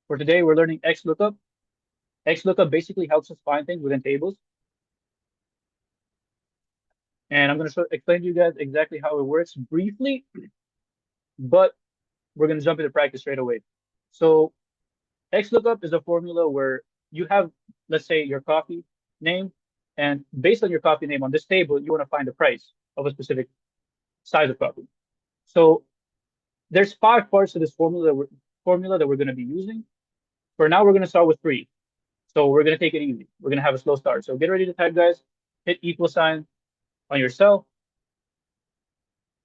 For today, we're learning XLOOKUP. XLOOKUP basically helps us find things within tables. And I'm going to explain to you guys exactly how it works briefly, but we're going to jump into practice straight away. So XLOOKUP is a formula where you have, let's say, your coffee name, and based on your coffee name on this table, you want to find the price of a specific size of coffee. So there's 5 parts to this formula that we're going to be using. For now, we're going to start with 3. So we're going to take it easy. We're going to have a slow start. So get ready to type, guys. Hit equal sign on your cell.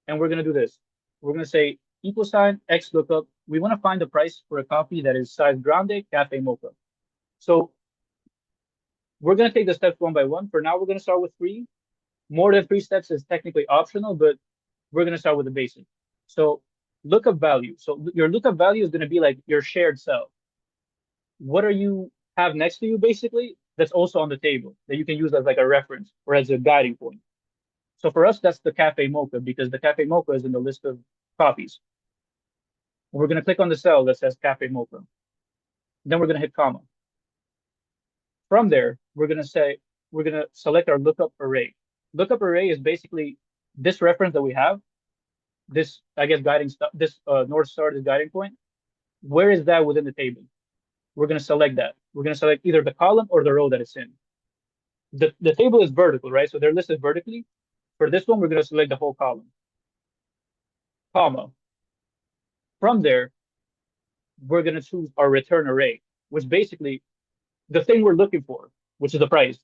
And we're going to do this. We're going to say equal sign XLOOKUP. We want to find the price for a coffee that is size grande cafe mocha. So we're going to take the steps one by one. For now, we're going to start with 3. More than 3 steps is technically optional, but we're going to start with the basic. So lookup value. So your lookup value is going to be like your shared cell. What are you have next to you, basically, that's also on the table that you can use as like a reference or as a guiding point. So for us, that's the cafe mocha because the cafe mocha is in the list of coffees. We're going to click on the cell that says cafe mocha. Then we're going to hit comma. From there, we're going to select our lookup array. Lookup array is basically this reference that we have, this, I guess, guiding stuff, this North Star, this guiding point. Where is that within the table? We're going to select that. We're going to select either the column or the row that it's in. The table is vertical, right? So they're listed vertically. For this one, we're going to select the whole column, comma. From there, we're going to choose our return array, which basically the thing we're looking for, which is the price.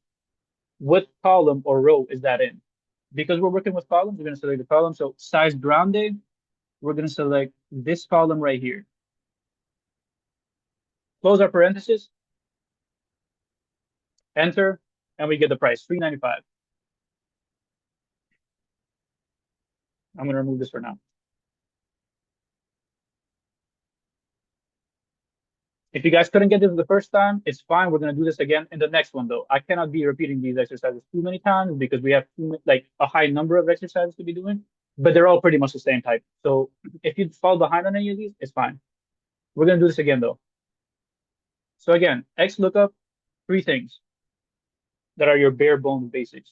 What column or row is that in? Because we're working with columns, we're going to select the column. So size grande, we're going to select this column right here. Close our parentheses, enter, and we get the price, $3.95. I'm going to remove this for now. If you guys couldn't get this the first time, it's fine. We're going to do this again in the next one, though. I cannot be repeating these exercises too many times because we have like a high number of exercises to be doing, but they're all pretty much the same type. So if you fall behind on any of these, it's fine. We're going to do this again, though. So again, XLOOKUP, 3 things that are your bare bones basics.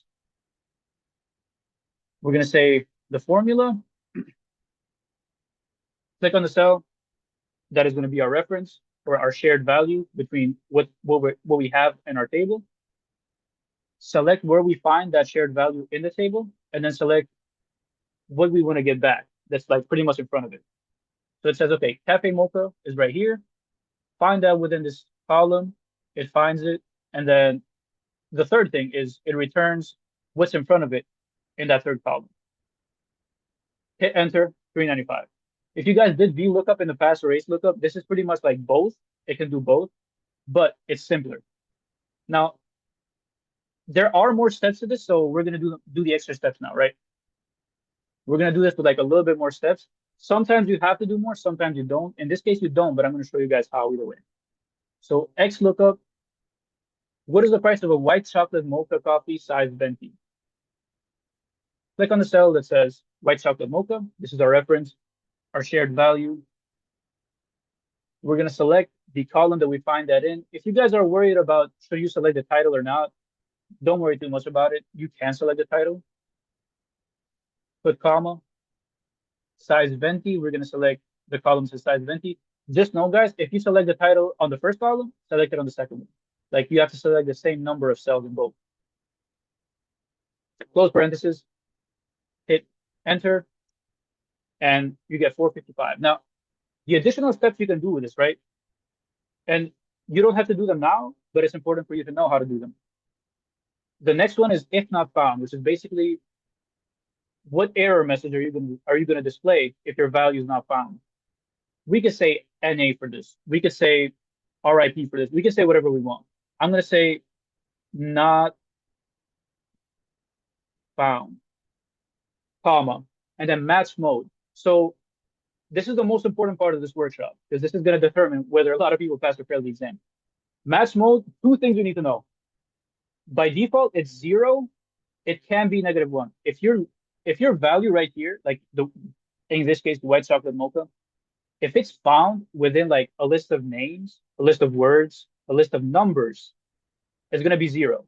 We're going to say the formula, click on the cell. That is going to be our reference or our shared value between what we have in our table. Select where we find that shared value in the table, and then select what we want to get back. That's like pretty much in front of it. So it says, okay, cafe mocha is right here. Find that within this column. It finds it. And then the third thing is it returns what's in front of it in that third column. Hit enter, $3.95. If you guys did VLOOKUP in the past or ACE-lookup, this is pretty much like both. It can do both, but it's simpler. Now, there are more steps to this, so we're going to do the extra steps now, right? We're going to do this with like a little bit more steps. Sometimes you have to do more, sometimes you don't. In this case, you don't, but I'm going to show you guys how either way. So XLOOKUP, what is the price of a white chocolate mocha coffee size venti? Click on the cell that says white chocolate mocha. This is our reference, our shared value. We're going to select the column that we find that in. If you guys are worried about should you select the title or not, don't worry too much about it. You can select the title. Put comma. Size venti, we're going to select the column says size venti. Just know, guys, if you select the title on the first column, select it on the second one. Like you have to select the same number of cells in both. Close parentheses, hit enter, and you get 455. Now, the additional steps you can do with this, right? And you don't have to do them now, but it's important for you to know how to do them. The next one is if not found, which is basically what error message are you going to display if your value is not found? We could say NA for this. We could say RIP for this. We could say whatever we want. I'm going to say not found, comma, and then match mode. So this is the most important part of this workshop because this is going to determine whether a lot of people pass or fail the exam. Match mode, 2 things you need to know. By default, it's 0. It can be -1. If your value right here, like in this case, the white chocolate mocha, if it's found within like a list of names, a list of words, a list of numbers, is going to be zero.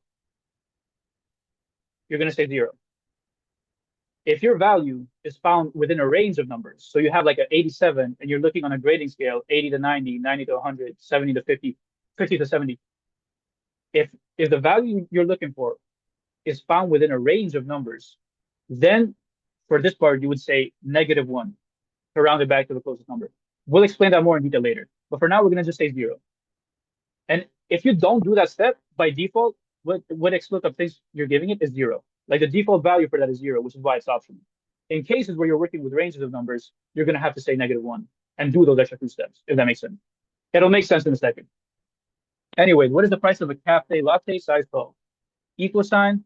You're going to say zero. If your value is found within a range of numbers, so you have like an 87 and you're looking on a grading scale, 80 to 90, 90 to 100, 70 to 50, 50 to 70. If the value you're looking for is found within a range of numbers, then for this part, you would say -1 to round it back to the closest number. We'll explain that more in detail later. But for now, we're going to just say zero. And if you don't do that step, by default, what XLOOKUP thinks you're giving it is zero. Like the default value for that is zero, which is why it's optional. In cases where you're working with ranges of numbers, you're going to have to say -1 and do those extra two steps, if that makes sense. It'll make sense in a second. Anyway, what is the price of a cafe latte size 12? Equal sign,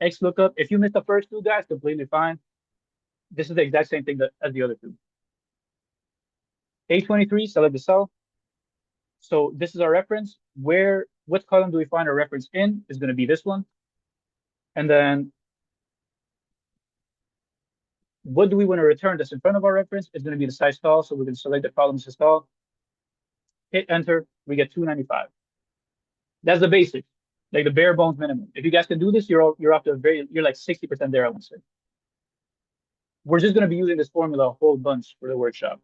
XLOOKUP. If you missed the first two guys, completely fine. This is the exact same thing as the other two. A23, select the cell. So this is our reference. What column do we find our reference in? Is going to be this one. And then what do we want to return that's in front of our reference? It's going to be the size tall. So we're going to select the column size tall. Hit enter. We get 295. That's the basic, like the bare bones minimum. If you guys can do this, you're up to you're like 60% there, I would say. We're just going to be using this formula a whole bunch for the workshop.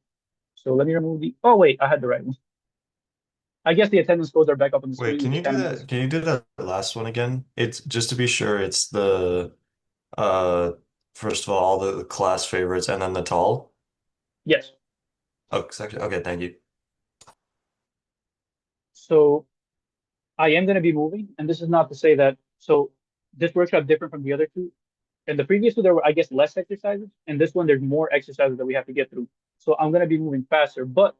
So let me remove oh wait, I had the right one. I guess the attendance codes are back up on the screen. Wait, can you do that? Can you do that last one again? It's just to be sure it's the uh first of all the class favorites and then the tall. Yes. Oh, section. Okay, thank you. So I am going to be moving, and this is not to say that. So this workshop different from the other two. In the previous two, there were, I guess, less exercises. And this one, there's more exercises that we have to get through. So I'm going to be moving faster, but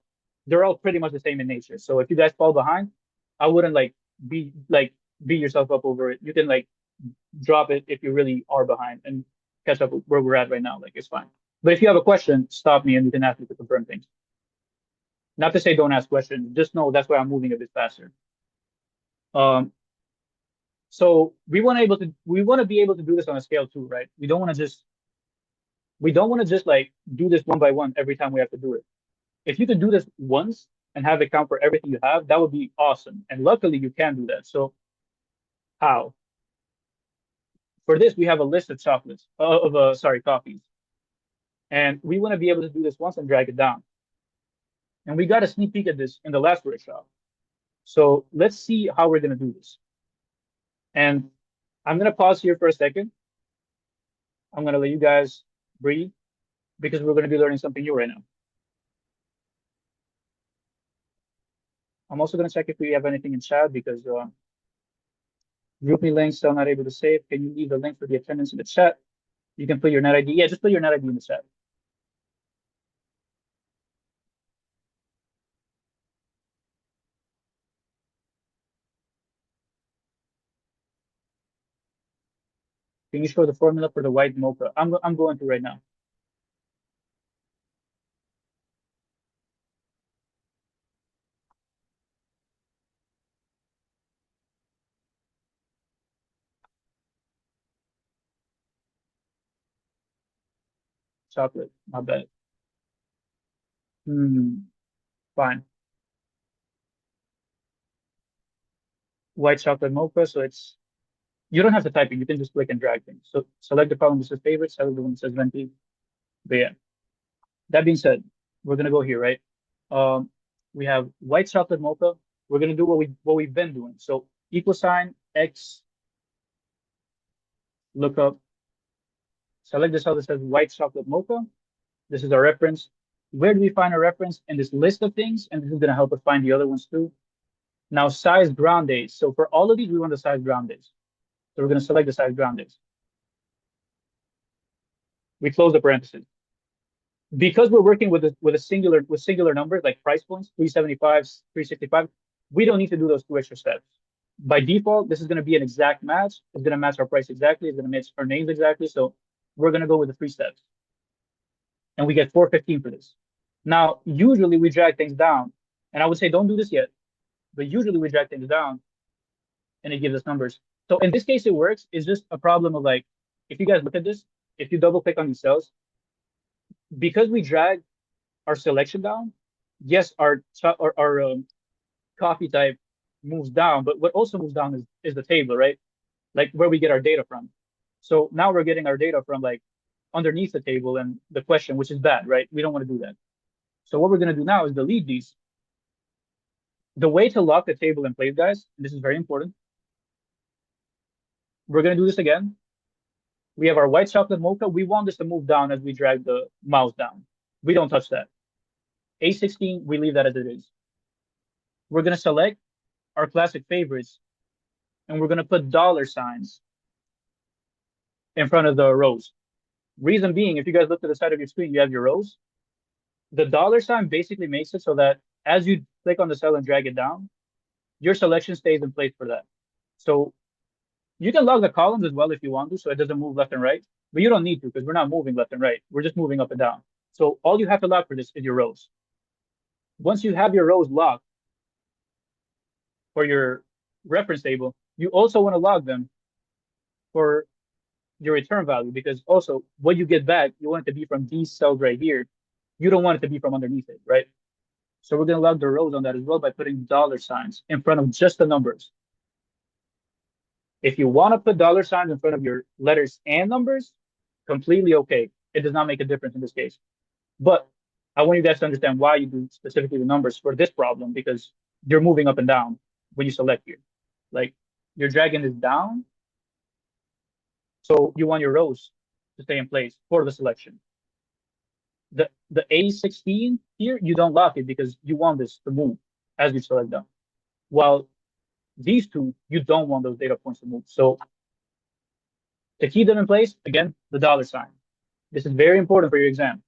they're all pretty much the same in nature. So if you guys fall behind, I wouldn't beat yourself up over it. You can like drop it if you really are behind and catch up where we're at right now. Like it's fine. But if you have a question, stop me and you can ask me to confirm things. Not to say don't ask questions, just know that's why I'm moving a bit faster. Um, so we want to be able to do this on a scale too, right? We don't want to just like do this one by one every time we have to do it. If you could do this once and have it count for everything you have, that would be awesome. And luckily you can do that. So how? For this, we have a list of chocolates, coffees. And we want to be able to do this once and drag it down. And we got a sneak peek at this in the last workshop. So let's see how we're going to do this. And I'm going to pause here for a second. I'm going to let you guys breathe because we're going to be learning something new right now. I'm also going to check if we have anything in chat because GroupMe links still not able to save. Can you leave the link for the attendance in the chat? You can put your net ID. Yeah, just put your net ID in the chat. Can you show the formula for the white mocha? I'm going to right now. Chocolate, not bad. Fine. White chocolate mocha. So you don't have to type it. You can just click and drag things. So select the column that says favorites, select the one that says venti. But yeah, that being said, we're gonna go here, right? We have white chocolate mocha. We're gonna do what we've been doing. So equal sign X lookup. Select the cell that says white chocolate mocha. This is our reference. Where do we find our reference? In this list of things, and this is gonna help us find the other ones too. Now size ground days. So for all of these, we want the size ground days. So we're gonna select the size ground days. We close the parentheses. Because we're working with singular numbers like price points, 375, 365, we don't need to do those two extra steps. By default, this is going to be an exact match. It's going to match our price exactly. It's going to match our names exactly. So we're going to go with the 3 steps. And we get 415 for this. Now, usually we drag things down. And I would say don't do this yet. But usually we drag things down and it gives us numbers. So in this case, it works. It's just a problem of like, if you guys look at this, if you double click on these cells, because we drag our selection down, yes, our coffee type moves down, but what also moves down is the table, right? Like where we get our data from. So now we're getting our data from like underneath the table and the question, which is bad, right? We don't want to do that. So what we're going to do now is delete these. The way to lock the table in place, guys, and this is very important. We're going to do this again. We have our white chocolate mocha. We want this to move down as we drag the mouse down. We don't touch that. A16, we leave that as it is. We're going to select our classic favorites and we're going to put dollar signs in front of the rows. Reason being, if you guys look to the side of your screen, you have your rows. The dollar sign basically makes it so that as you click on the cell and drag it down, your selection stays in place for that. So you can log the columns as well if you want to, so it doesn't move left and right, but you don't need to because we're not moving left and right. We're just moving up and down. So all you have to log for this is your rows. Once you have your rows locked for your reference table, you also want to log them for your return value because also what you get back, you want it to be from these cells right here. You don't want it to be from underneath it, right? So we're going to log the rows on that as well by putting dollar signs in front of just the numbers. If you want to put dollar signs in front of your letters and numbers, completely okay. It does not make a difference in this case. But I want you guys to understand why you do specifically the numbers for this problem because you're moving up and down when you select here. Like you're dragging this down. So you want your rows to stay in place for the selection. The A16 here, you don't lock it because you want this to move as you select them. While these two, you don't want those data points to move. So to keep them in place, again, the dollar sign. This is very important for your exam.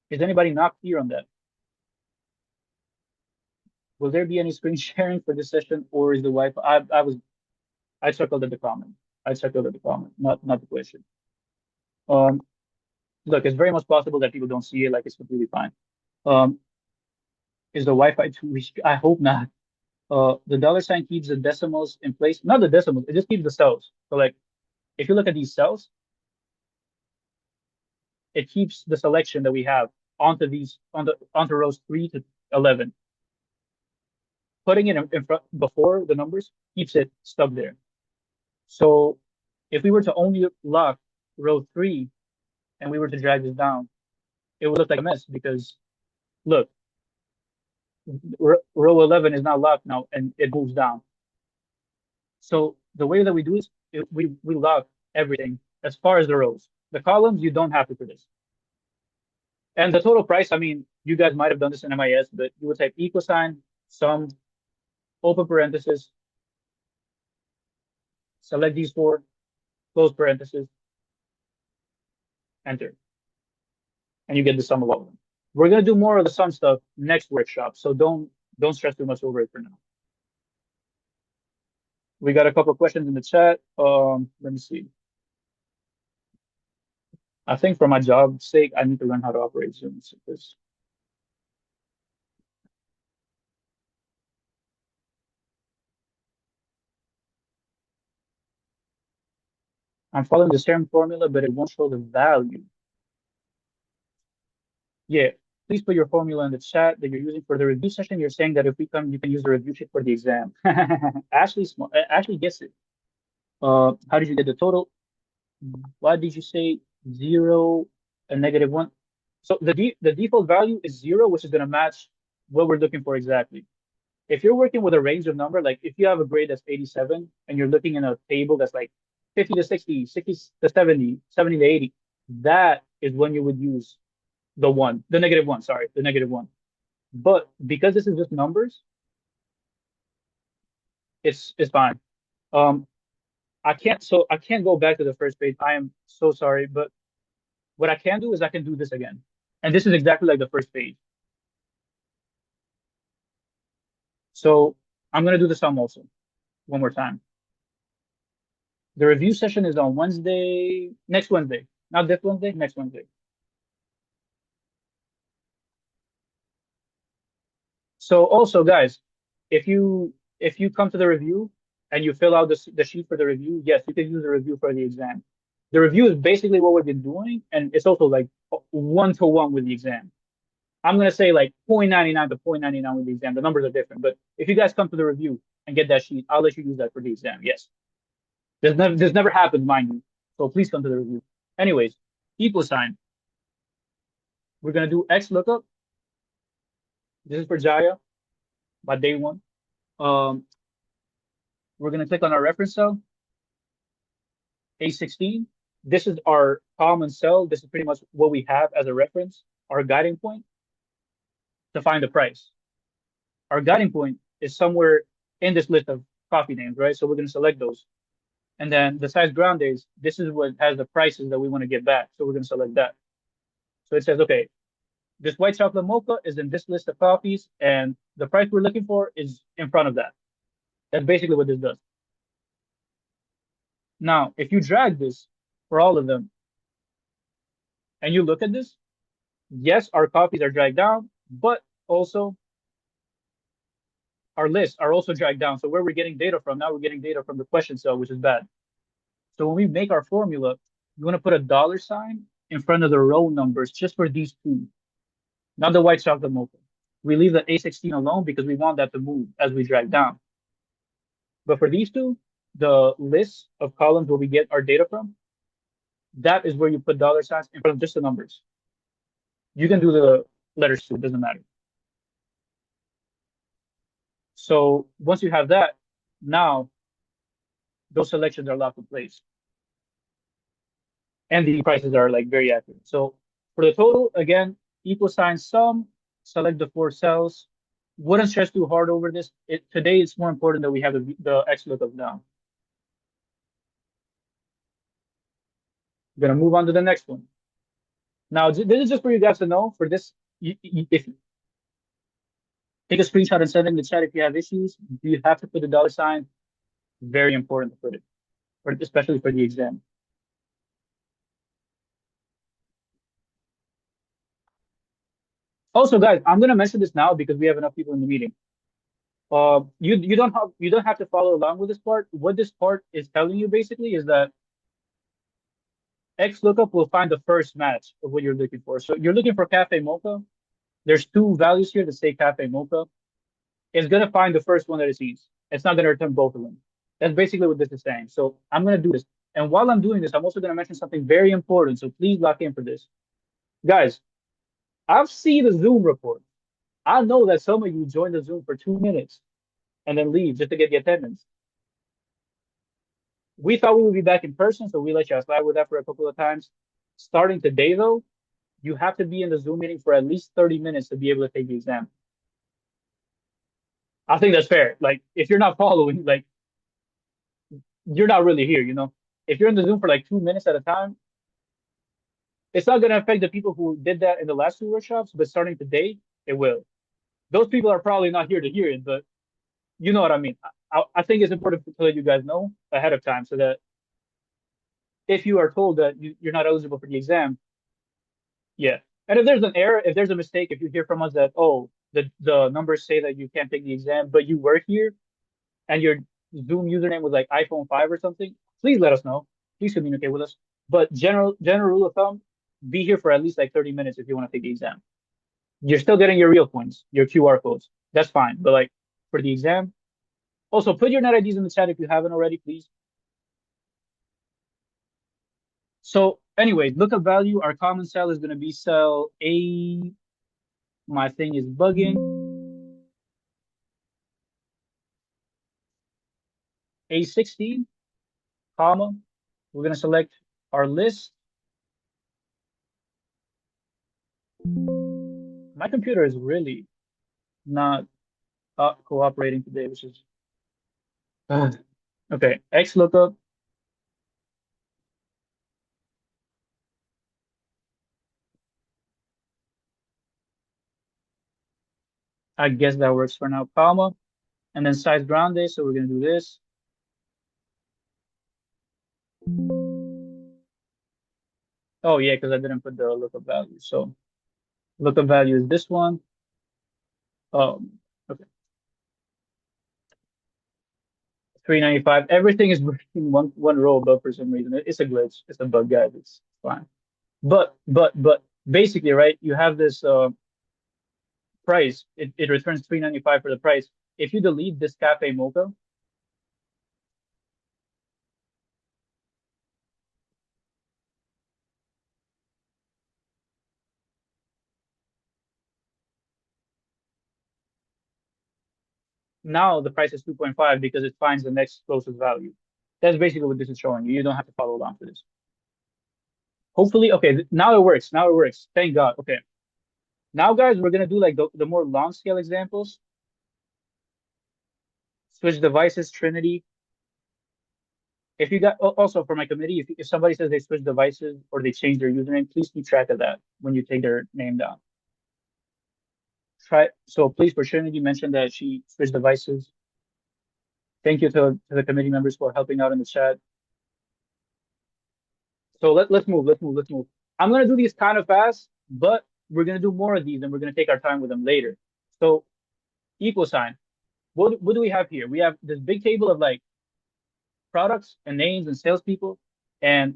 Is anybody not clear on that? Will there be any screen sharing for this session or is the Wi-Fi? I circled at the comment. I circled at the comment, not the question. Um, look, it's very much possible that people don't see it, like it's completely fine. Um, is the Wi-Fi too weak? I hope not. The dollar sign keeps the decimals in place. Not the decimals, it just keeps the cells. So like if you look at these cells, it keeps the selection that we have onto these onto rows 3 to 11. Putting it in front before the numbers keeps it stuck there. So if we were to only lock row 3 and we were to drag this down, it would look like a mess because look, row 11 is not locked now and it moves down. So the way that we do is we lock everything as far as the rows. The columns, you don't have to for this. And the total price, I mean, you guys might have done this in MIS, but you would type equal sign, sum, open parenthesis, select these four, close parenthesis, enter. And you get the sum of all of them. We're gonna do more of the sum stuff next workshop, so don't stress too much over it for now. We got a couple of questions in the chat. Let me see. I think for my job's sake, I need to learn how to operate Zoom because I'm following the same formula, but it won't show the value. Yeah, please put your formula in the chat that you're using for the review session. You're saying that if we come, you can use the review sheet for the exam. Ashley gets it. How did you get the total? Why did you say 0 and -1? So the default value is 0, which is going to match what we're looking for exactly. If you're working with a range of number, like if you have a grade that's 87 and you're looking in a table that's like 50 to 60, 60 to 70, 70 to 80, that is when you would use the -1, sorry, the -1. But because this is just numbers, it's fine. Um, I can't go back to the first page. I am so sorry, but what I can do is I can do this again. And this is exactly like the first page. So I'm gonna do the sum also one more time. The review session is on Wednesday, next Wednesday, not this Wednesday, next Wednesday. So also, guys, if you come to the review and you fill out the sheet for the review, yes, you can use the review for the exam. The review is basically what we've been doing, and it's also like one-to-one with the exam. I'm gonna say like 0.99 to 0.99 with the exam. The numbers are different, but if you guys come to the review and get that sheet, I'll let you use that for the exam. Yes, this never happened, mind you. So please come to the review. Anyways, equal sign. We're gonna do X lookup. This is for Jaya by day one. Um, we're gonna click on our reference cell, A16. This is our common cell. This is pretty much what we have as a reference, our guiding point to find the price. Our guiding point is somewhere in this list of coffee names, right? So we're going to select those. And then the size ground days, this is what has the prices that we want to get back. So we're going to select that. So it says, okay, this white chocolate mocha is in this list of coffees, and the price we're looking for is in front of that. That's basically what this does. Now, if you drag this for all of them and you look at this, yes, our copies are dragged down, but also our lists are also dragged down. So where we're getting data from, now we're getting data from the question cell, which is bad. So when we make our formula, you want to put a dollar sign in front of the row numbers just for these two, not the white chocolate mocha. We leave the A16 alone because we want that to move as we drag down. But for these two, the list of columns where we get our data from, that is where you put dollar signs in front of just the numbers. You can do the letters too, it doesn't matter. So once you have that, now those selections are locked in place. And the prices are like very accurate. So for the total, again, equal sign sum, select the four cells. Wouldn't stress too hard over this. Today it's more important that we have the X lookup down. I'm gonna move on to the next one. Now this is just for you guys to know. For this, if take a screenshot and send it in the chat if you have issues. You have to put the dollar sign. Very important to put it, especially for the exam. Also, guys, I'm gonna mention this now because we have enough people in the meeting. You don't have to follow along with this part. What this part is telling you basically is that XLOOKUP will find the first match of what you're looking for. So you're looking for cafe mocha. There's two values here that say cafe mocha. It's gonna find the first one that it sees. It's not gonna return both of them. That's basically what this is saying. So I'm gonna do this. And while I'm doing this, I'm also gonna mention something very important. So please lock in for this. Guys, I've seen the Zoom report. I know that some of you joined the Zoom for 2 minutes and then leave just to get the attendance. We thought we would be back in person, so we let you slide with that for a couple of times. Starting today, though, you have to be in the Zoom meeting for at least 30 minutes to be able to take the exam. I think that's fair. Like, if you're not following, like, you're not really here, you know? If you're in the Zoom for like 2 minutes at a time, it's not going to affect the people who did that in the last two workshops, but starting today, it will. Those people are probably not here to hear it, but you know what I mean. I think it's important to let you guys know ahead of time so that if you are told that you're not eligible for the exam, yeah. And if there's an error, if there's a mistake, if you hear from us that, oh, the numbers say that you can't take the exam, but you were here and your Zoom username was like iPhone 5 or something, please let us know. Please communicate with us. But general rule of thumb, be here for at least like 30 minutes if you want to take the exam. You're still getting your real points, your QR codes. That's fine. But like for the exam, also put your net IDs in the chat if you haven't already, please. So anyways, lookup value, our common cell is going to be cell A. My thing is bugging. A16, comma. We're going to select our list. My computer is really not cooperating today, which is okay. X lookup. I guess that works for now, comma. And then size grande. So we're going to do this. Oh, yeah, because I didn't put the lookup value. So lookup value is this one. Okay. 395. Everything is working one row above for some reason. It's a glitch. It's a bug, guys. It's fine. But basically, right? You have this price. It returns 395 for the price. If you delete this cafe mocha, now the price is 2.5 because it finds the next closest value. That's basically what this is showing you. You don't have to follow along for this. Hopefully, okay, now it works. Now it works. Thank God. Okay. Now, guys, we're gonna do like the more long scale examples. Switch devices, Trinity. If you got also for my committee, if somebody says they switch devices or they change their username, please keep track of that when you take their name down. So please for Trinity mention that she switched devices. Thank you to the committee members for helping out in the chat. So let's move. I'm gonna do these kind of fast, but we're gonna do more of these and we're gonna take our time with them later. So equal sign. What do we have here? We have this big table of like products and names and salespeople, and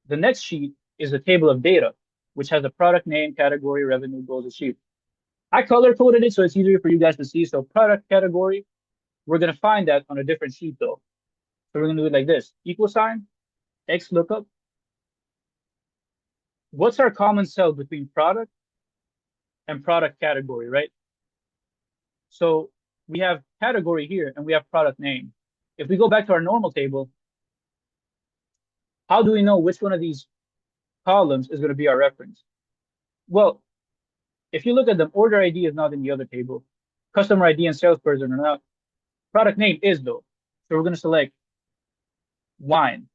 the next sheet is a table of data, which has a product name, category, revenue, goals achieved. I color coded it so it's easier for you guys to see. So product category, we're gonna find that on a different sheet though. So we're gonna do it like this: equal sign, X lookup. What's our common cell between product and product category, right? So we have category here and we have product name. If we go back to our normal table, how do we know which one of these columns is going to be our reference? Well, if you look at them, order ID is not in the other table. Customer ID and salesperson are not. Product name is though. So we're going to select wine.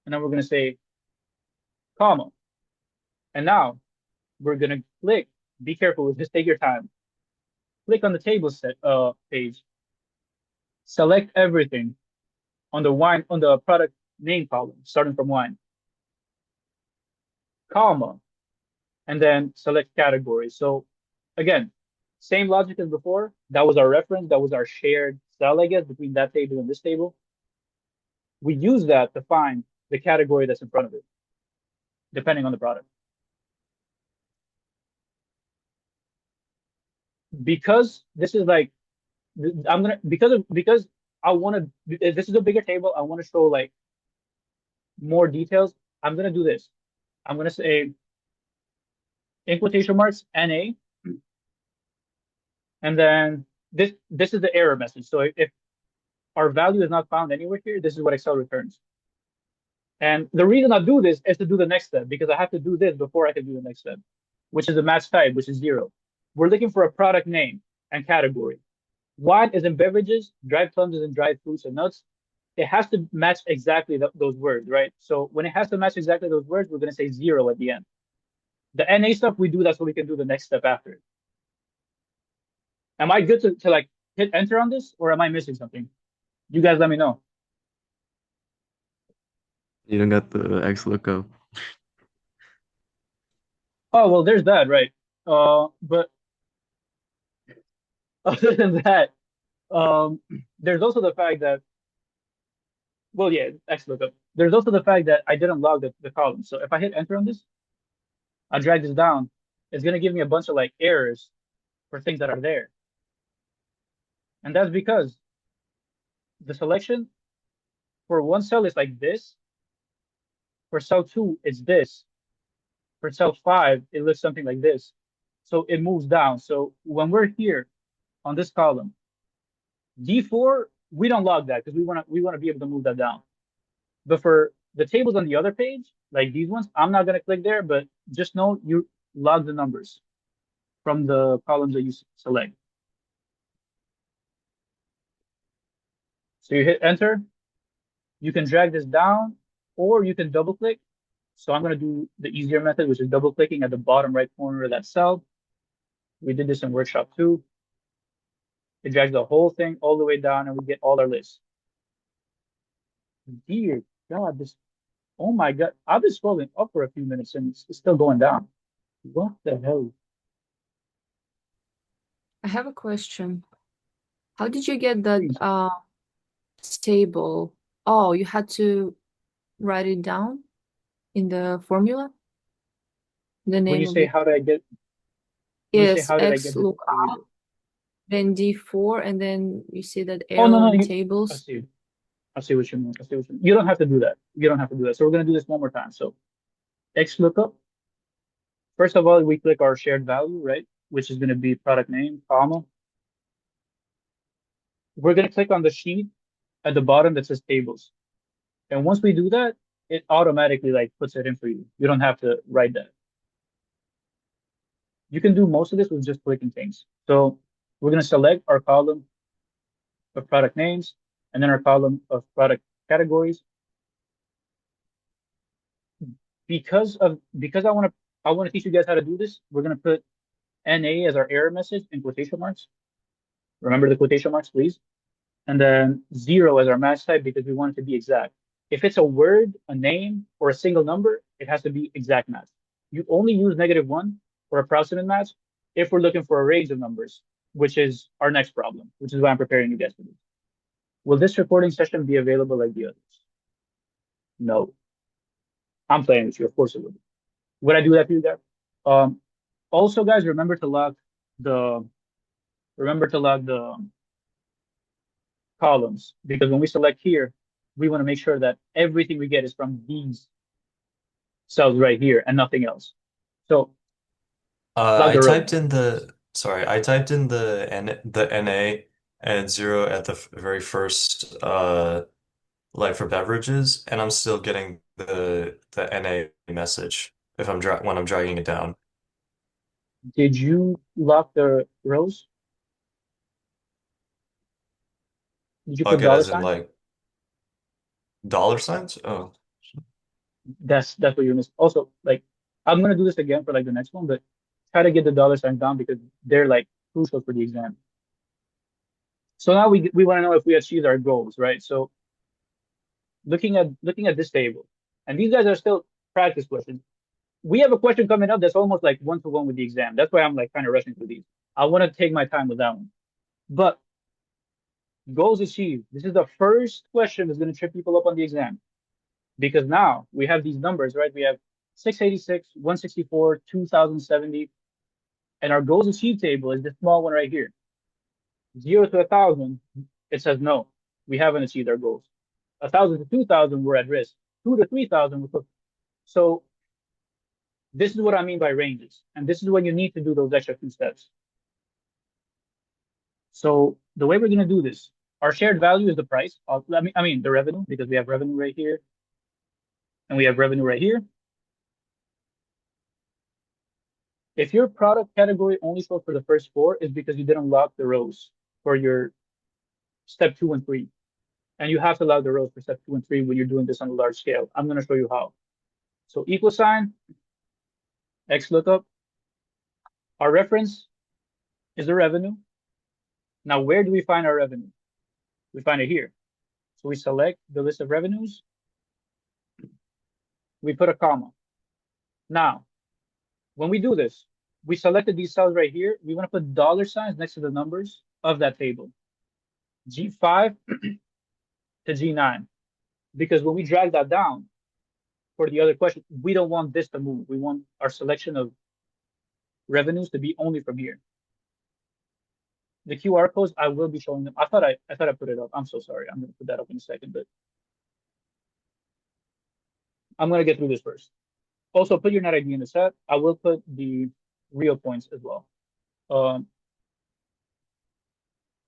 And then we're going to say comma. And now we're going to click. Be careful with this. Take your time. Click on the table set page. Select everything on the product name column, starting from wine. Comma. And then select category. So again, same logic as before. That was our reference. That was our shared cell, I guess, between that table and this table. We use that to find the category that's in front of it, depending on the product. Because this is like, because I want to, this is a bigger table. I want to show like more details. I'm going to do this. I'm going to say in quotation marks, NA. And then this is the error message. So if our value is not found anywhere here, this is what Excel returns. And the reason I do this is to do the next step, because I have to do this before I can do the next step, which is the match type, which is 0. We're looking for a product name and category. Wine is in beverages, dried plums is in dried fruits and nuts. It has to match exactly those words, right? So when it has to match exactly those words, we're going to say 0 at the end. The NA stuff, we do that so we can do the next step after it. Am I good to like hit enter on this, or am I missing something? You guys let me know. You don't got the X lookup. Oh, well, there's that, right? But other than that, there's also the fact that, well, yeah, X lookup. There's also the fact that I didn't log the column. So if I hit enter on this, I drag this down, it's gonna give me a bunch of like errors for things that are there. And that's because the selection for one cell is like this. For cell 2, it's this. For cell 5, it looks something like this. So it moves down. So when we're here on this column, D4, we don't log that because we want to be able to move that down. But for the tables on the other page, like these ones, I'm not going to click there, but just know you log the numbers from the columns that you select. So you hit enter. You can drag this down, or you can double click. So I'm going to do the easier method, which is double clicking at the bottom right corner of that cell. We did this in workshop 2. It drags the whole thing all the way down and we get all our lists. Dear God, oh my God. I've been scrolling up for a few minutes and it's still going down. What the hell? I have a question. How did you get that Please. table. Oh, you had to write it down in the formula? The When name you of say it. how did I get, when you say Yes, how did I X get this lookup, variable? then D4, and then you see that Oh no, arrow no, on I tables. see. I see what you mean. I see what you mean. You don't have to do that. You don't have to do that. So we're gonna do this one more time. So X lookup. First of all, we click our shared value, right? Which is gonna be product name, comma. We're gonna click on the sheet at the bottom that says tables. And once we do that, it automatically like puts it in for you. You don't have to write that. You can do most of this with just clicking things. So we're gonna select our column of product names and then our column of product categories. Because I want to teach you guys how to do this, we're gonna put NA as our error message in quotation marks. Remember the quotation marks, please. And then 0 as our match type because we want it to be exact. If it's a word, a name, or a single number, it has to be exact match. You only use -1 or approximate match if we're looking for a range of numbers, which is our next problem, which is why I'm preparing you guys for this. Will this recording session be available like the others? No. I'm playing with you. Of course it will. Would I do that for you guys? Also, guys, the remember to log the columns because when we select here, we want to make sure that everything we get is from these cells right here and nothing else. So log I the row. typed in the NA and 0 at the very first like for beverages, and I'm still getting the NA message if when I'm dragging it down. Did you lock the rows? Did you put Okay, dollar as in signs? like dollar signs? Oh. That's what you're missing. Also, like I'm gonna do this again for like the next one, but try to get the dollar signs down because they're like crucial for the exam. So now we want to know if we achieved our goals, right? So looking at this table, and these guys are still practice questions. We have a question coming up that's almost like one-to-one with the exam. That's why I'm like kind of rushing through these. I want to take my time with that one. But goals achieved. This is the first question that's going to trip people up on the exam because now we have these numbers, right? We have 686, 164, 2070, and our goals achieved table is this small one right here. 0 to 1,000, it says no, we haven't achieved our goals. 1,000 to 2,000, we're at risk. 2 to 3,000, we're close. So this is what I mean by ranges. And this is when you need to do those extra 2 steps. So the way we're going to do this, our shared value is the price. I mean, the revenue, because we have revenue right here. And we have revenue right here. If your product category only sold for the first 4, is because you didn't lock the rows for your step 2 and 3. And you have to lock the rows for step 2 and 3 when you're doing this on a large scale. I'm going to show you how. So equal sign, X lookup. Our reference is the revenue. Now, where do we find our revenue? We find it here. So we select the list of revenues. We put a comma. Now, when we do this, we selected these cells right here. We want to put dollar signs next to the numbers of that table. G5 to G9. Because when we drag that down for the other question, we don't want this to move. We want our selection of revenues to be only from here. The QR codes, I will be showing them. I thought I put it up. I'm so sorry. I'm gonna put that up in a second, but I'm gonna get through this first. Also, put your net ID in the set. I will put the real points as well. So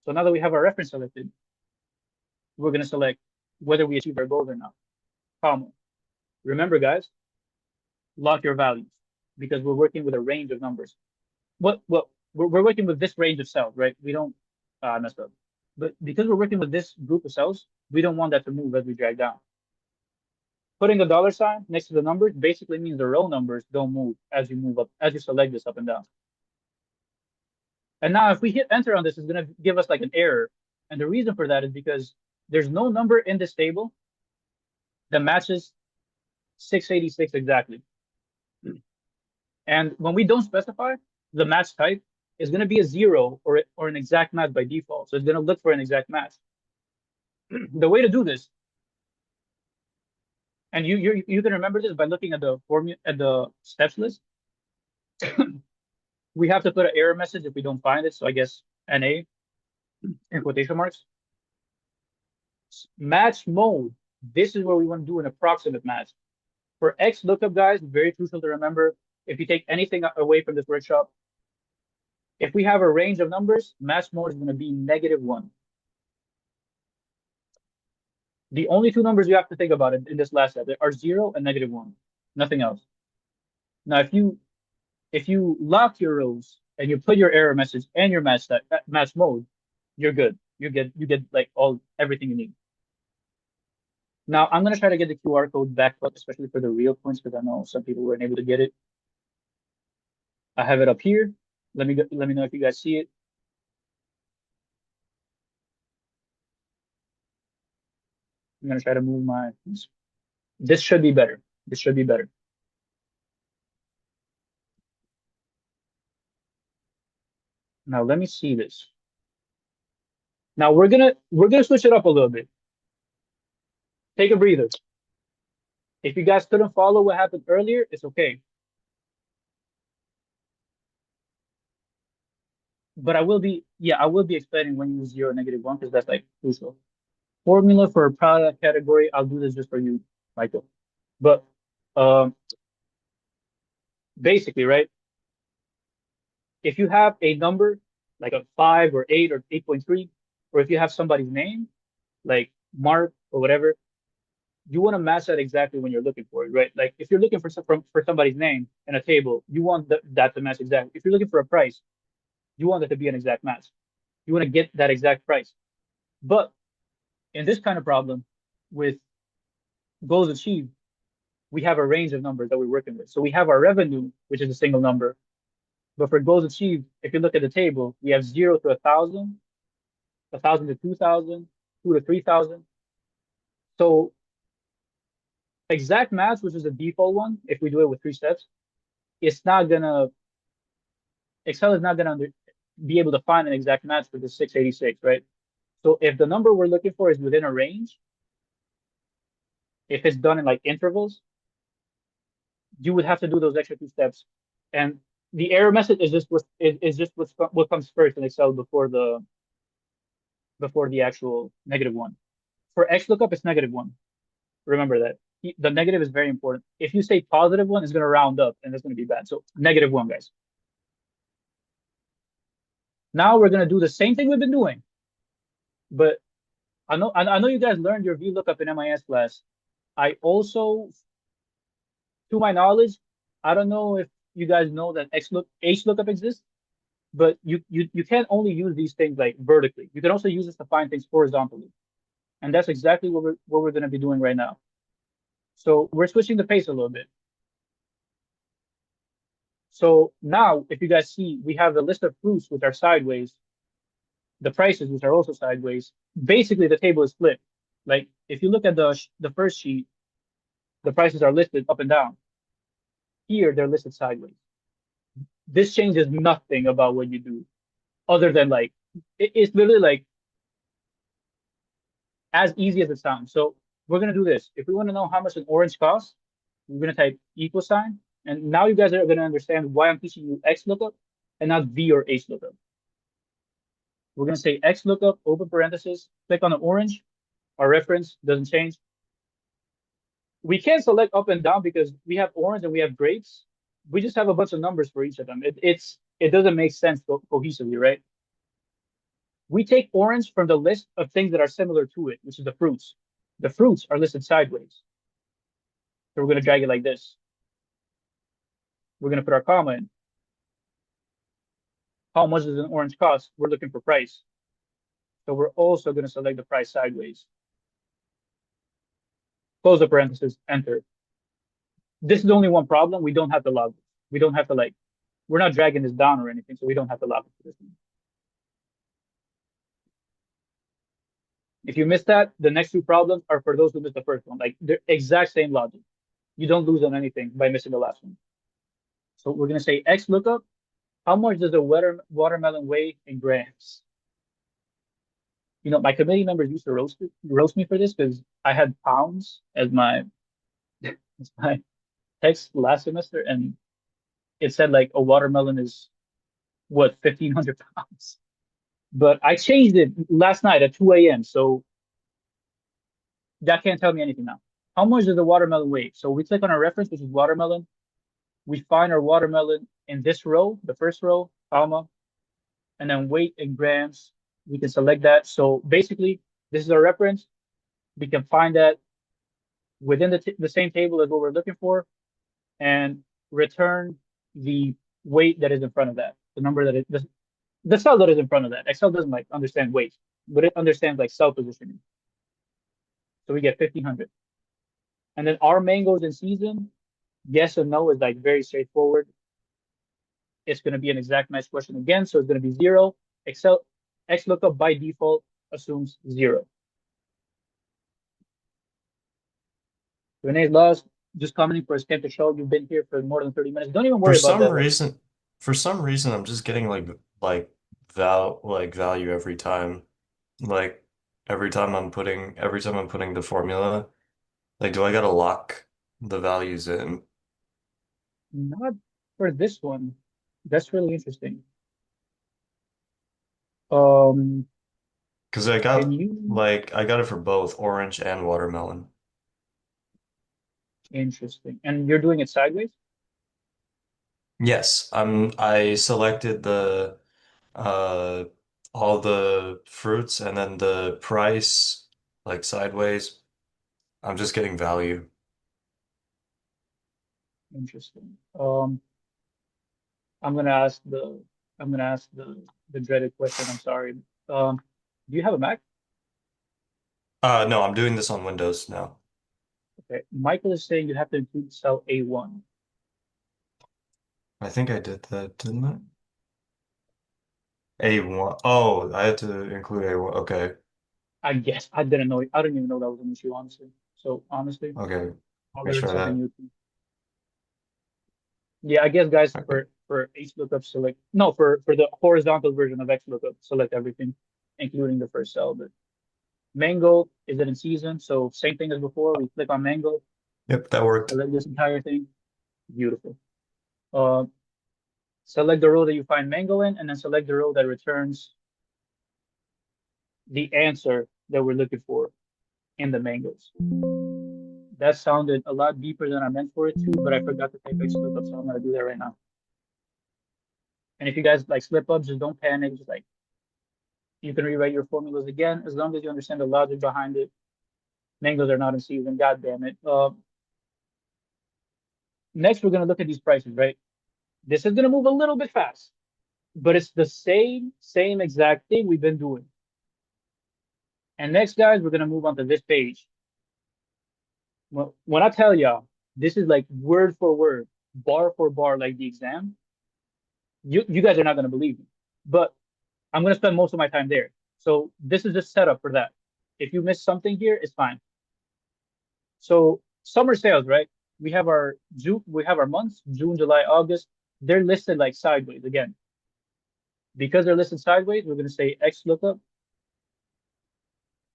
now that we have our reference selected, we're gonna select whether we achieve our goals or not. Comma. Remember, guys, lock your values because we're working with a range of numbers. We're working with this range of cells, right? We don't mess up. But because we're working with this group of cells, we don't want that to move as we drag down. Putting a dollar sign next to the numbers basically means the row numbers don't move as you move up, as you select this up and down. And now if we hit enter on this, it's going to give us like an error. And the reason for that is because there's no number in this table that matches 686 exactly. And when we don't specify, the match type is going to be a 0 or an exact match by default. So it's going to look for an exact match. The way to do this, and you can remember this by looking at the formula at the steps list. We have to put an error message if we don't find it. So I guess NA in quotation marks. Match mode. This is where we want to do an approximate match. For X lookup, guys, very crucial to remember. If you take anything away from this workshop, if we have a range of numbers, match mode is going to be -1. The only two numbers you have to think about in this last step are 0 and -1, nothing else. Now, if you lock your rows and you put your error message and your match mode, you're good. You get like everything you need. Now I'm gonna try to get the QR code back up, especially for the real points, because I know some people weren't able to get it. I have it up here. Let me know if you guys see it. I'm gonna try to move my. This should be better. This should be better. Now let me see this. Now we're gonna switch it up a little bit. Take a breather. If you guys couldn't follow what happened earlier, it's okay. But I will be explaining when you use 0 and -1 because that's like crucial. Formula for a product category, I'll do this just for you, Michael. But basically, right? If you have a number like a 5 or 8 or 8.3, or if you have somebody's name like Mark or whatever, you want to match that exactly when you're looking for it, right? Like if you're looking for somebody's name in a table, you want that to match exactly. If you're looking for a price, you want it to be an exact match. You want to get that exact price. But in this kind of problem, with goals achieved, we have a range of numbers that we're working with. So we have our revenue, which is a single number. But for goals achieved, if you look at the table, we have 0 to 1,000, 1,000 to 2,000, 2 to 3,000. So exact match, which is the default one, if we do it with 3 steps, Excel is not gonna be able to find an exact match for the 686, right? So if the number we're looking for is within a range, if it's done in like intervals, you would have to do those extra 2 steps. And the error message is just what comes first in Excel before the actual -1. For XLOOKUP, it's -1. Remember that. The negative is very important. If you say +1, it's going to round up and that's going to be bad. So -1, guys. Now we're going to do the same thing we've been doing. But I know you guys learned your VLOOKUP in MIS class. I also, to my knowledge, I don't know if you guys know that HLOOKUP exists, but you can't only use these things like vertically. You can also use this to find things horizontally. And that's exactly what we're going to be doing right now. So we're switching the pace a little bit. So now, if you guys see, we have the list of fruits which are sideways, the prices which are also sideways. Basically, the table is flipped. Like if you look at the first sheet, the prices are listed up and down. Here, they're listed sideways. This changes nothing about what you do, other than like it's literally like as easy as it sounds. So we're gonna do this. If we want to know how much an orange costs, we're gonna type $, and now you guys are gonna understand why I'm teaching you XLOOKUP and not V or HLOOKUP. We're gonna say XLOOKUP, open parenthesis, click on the orange. Our reference doesn't change. We can't select up and down because we have orange and we have grapes. We just have a bunch of numbers for each of them. It doesn't make sense cohesively, right? We take orange from the list of things that are similar to it, which is the fruits. The fruits are listed sideways. So we're going to drag it like this. We're going to put our comma in. How much does an orange cost? We're looking for price. So we're also going to select the price sideways. Close the parenthesis, enter. This is only one problem. We don't have to log it. We don't have to we're not dragging this down or anything, so we don't have to log it for this one. If you missed that, the next 2 problems are for those who missed the first one. Like they're exact same logic. You don't lose on anything by missing the last one. So we're going to say XLOOKUP. How much does a watermelon weigh in grams? My committee members used to roast me for this because I had pounds as my as my text last semester, and it said like a watermelon is what 1,500 pounds. But I changed it last night at 2 a.m. So that can't tell me anything now. How much does the watermelon weigh? So we click on our reference, which is watermelon. We find our watermelon in this row, the first row, comma, and then weight in grams. We can select that. So basically, this is our reference. We can find that within the same table as what we're looking for and return the weight that is in front of that, the number that the cell that is in front of that. Excel doesn't like understand weight, but it understands like cell positioning. So we get 1,500. And then are mangoes in season? Yes or no is like very straightforward. It's going to be an exact match question again, so it's going to be 0. Excel XLOOKUP by default assumes 0. Renee's lost. Just commenting for a scan to show you've been here for more than 30 minutes. Don't even worry about that. For some reason, I'm just getting like value every time. Like every time I'm putting the formula. Like, do I gotta lock the values in? Not for this one. That's really interesting. Um, Because I can got you? I got it for both orange and watermelon. Interesting. And you're doing it sideways? Yes, I selected the uh all the fruits and then the price like sideways. I'm just getting value. Interesting. I'm gonna ask the I'm gonna ask the dreaded question. I'm sorry. Do you have a Mac? No, I'm doing this on Windows now. Okay. Michael is saying you have to include cell A1. I think I did that, didn't I? A1. Oh, I had to include A1. Okay. I guess I didn't know. I didn't even know that was an issue, honestly. So honestly, Okay. I'll Let me learn try something that. new. Yeah, I guess guys Okay. for HLOOKUP select no for the horizontal version of XLOOKUP select everything, including the first cell. But mango is it in season? So same thing as before. We click on mango, Yep, that worked. select this entire thing. Beautiful. Uh, select the row that you find mango in, and then select the row that returns the answer that we're looking for in the mangoes. That sounded a lot deeper than I meant for it to, but I forgot to type XLOOKUP, so I'm gonna do that right now. And if you guys like slip up, just don't panic. Just like you can rewrite your formulas again as long as you understand the logic behind it. Mangoes are not in season. God damn it. Next, we're gonna look at these prices, right? This is gonna move a little bit fast, but it's the same exact thing we've been doing. And next, guys, we're gonna move on to this page. Well, when I tell y'all, this is like word for word, bar for bar, like the exam. You guys are not gonna believe me, but I'm gonna spend most of my time there. So this is just set up for that. If you miss something here, it's fine. So summer sales, right? We have our months, June, July, August. They're listed like sideways again. Because they're listed sideways, we're gonna say XLOOKUP,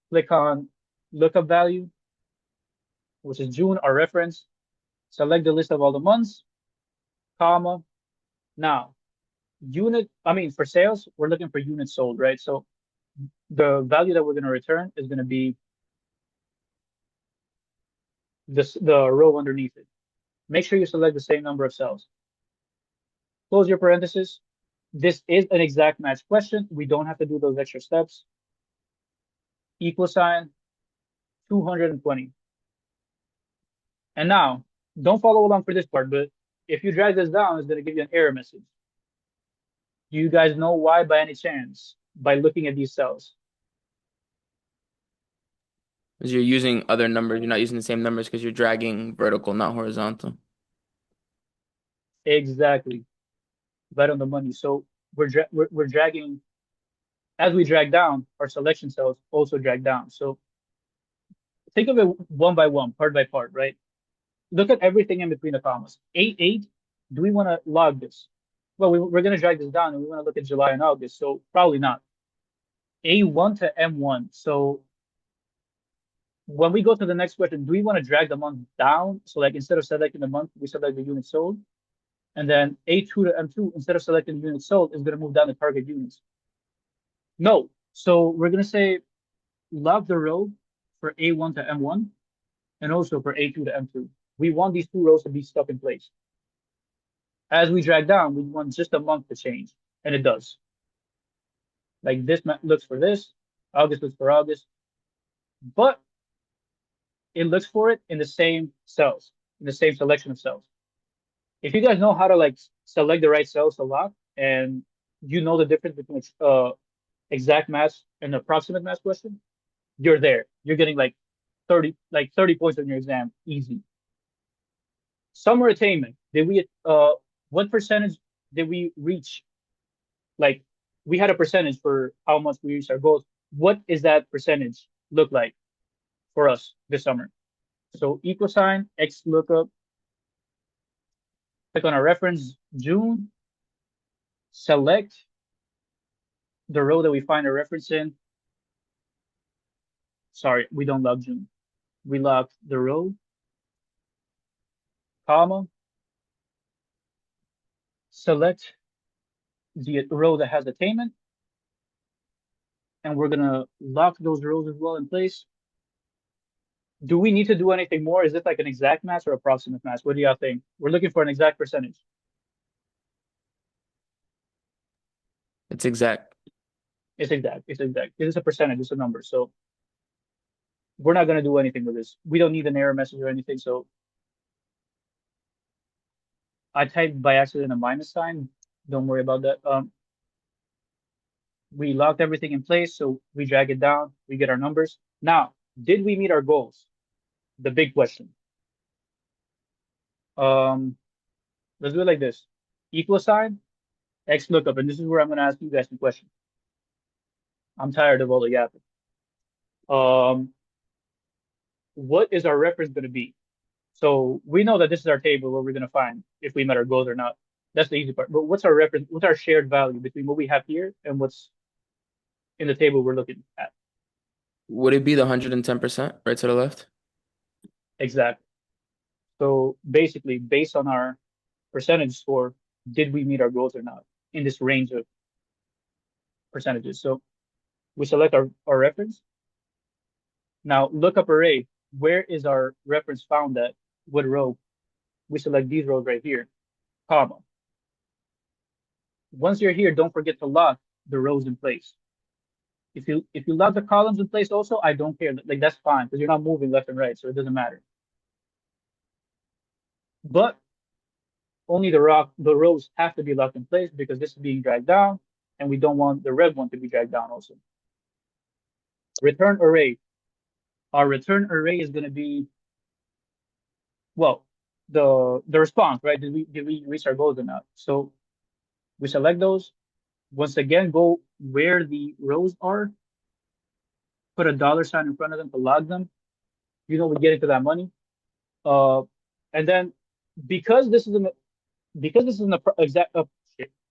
click on lookup value, which is June, our reference, select the list of all the months, comma. Now, for sales, we're looking for units sold, right? So the value that we're gonna return is gonna be the row underneath it. Make sure you select the same number of cells. Close your parentheses. This is an exact match question. We don't have to do those extra steps. Equal sign, 220. And now, don't follow along for this part, but if you drag this down, it's going to give you an error message. Do you guys know why by any chance? By looking at these cells. Because you're using other numbers, you're not using the same numbers because you're dragging vertical, not horizontal. Exactly. Right on the money. So we're dragging, as we drag down, our selection cells also drag down. So think of it one by one, part by part, right? Look at everything in between the commas. 8, do we want to log this? Well, we're going to drag this down and we want to look at July and August, so probably not. A1 to M1. So when we go to the next question, do we want to drag the month down? So like instead of selecting the month, we select the unit sold. And then A2 to M2, instead of selecting the unit sold, is going to move down the target units. No. So we're going to say lock the row for A1 to M1 and also for A2 to M2. We want these two rows to be stuck in place. As we drag down, we want just a month to change, and it does. Like this looks for this, August looks for August, but it looks for it in the same cells, in the same selection of cells. If you guys know how to like select the right cells to lock, and you know the difference between exact match and approximate match question, you're there. You're getting like 30 points on your exam, easy. Summer attainment. Did we what percentage did we reach? Like we had a percentage for how much we reached our goals. What is that percentage look like for us this summer? So equal sign, X lookup, click on our reference, June, select the row that we find a reference in. Sorry, we don't lock June. We lock the row, comma, select the row that has attainment, and we're gonna lock those rows as well in place. Do we need to do anything more? Is it like an exact match or approximate match? What do y'all think? We're looking for an exact percentage. It's exact. It's exact. It's exact. It is a percentage. It's a number. So we're not gonna do anything with this. We don't need an error message or anything. So I typed by accident a minus sign. Don't worry about that. We locked everything in place, so we drag it down. We get our numbers. Now, did we meet our goals? The big question. Let's do it like this. Equal sign, X lookup, and this is where I'm gonna ask you guys the question. I'm tired of all the yapping. What is our reference gonna be? So we know that this is our table where we're gonna find if we met our goals or not. That's the easy part. But what's our reference? What's our shared value between what we have here and what's in the table we're looking at? Would it be the 110% right to the left? Exactly. So basically, based on our percentage score, did we meet our goals or not in this range of percentages? So we select our reference. Now lookup array, where is our reference found at? What row? We select these rows right here, comma. Once you're here, don't forget to lock the rows in place. If you lock the columns in place also, I don't care. Like that's fine because you're not moving left and right, so it doesn't matter. But only the rows have to be locked in place because this is being dragged down, and we don't want the red one to be dragged down also. Return array. Our return array is going to be, well, the response, right? Did we reach our goals or not? So we select those. Once again, go where the rows are, put a $sign in front of them to log them. You know, we get into that money. And then because this is an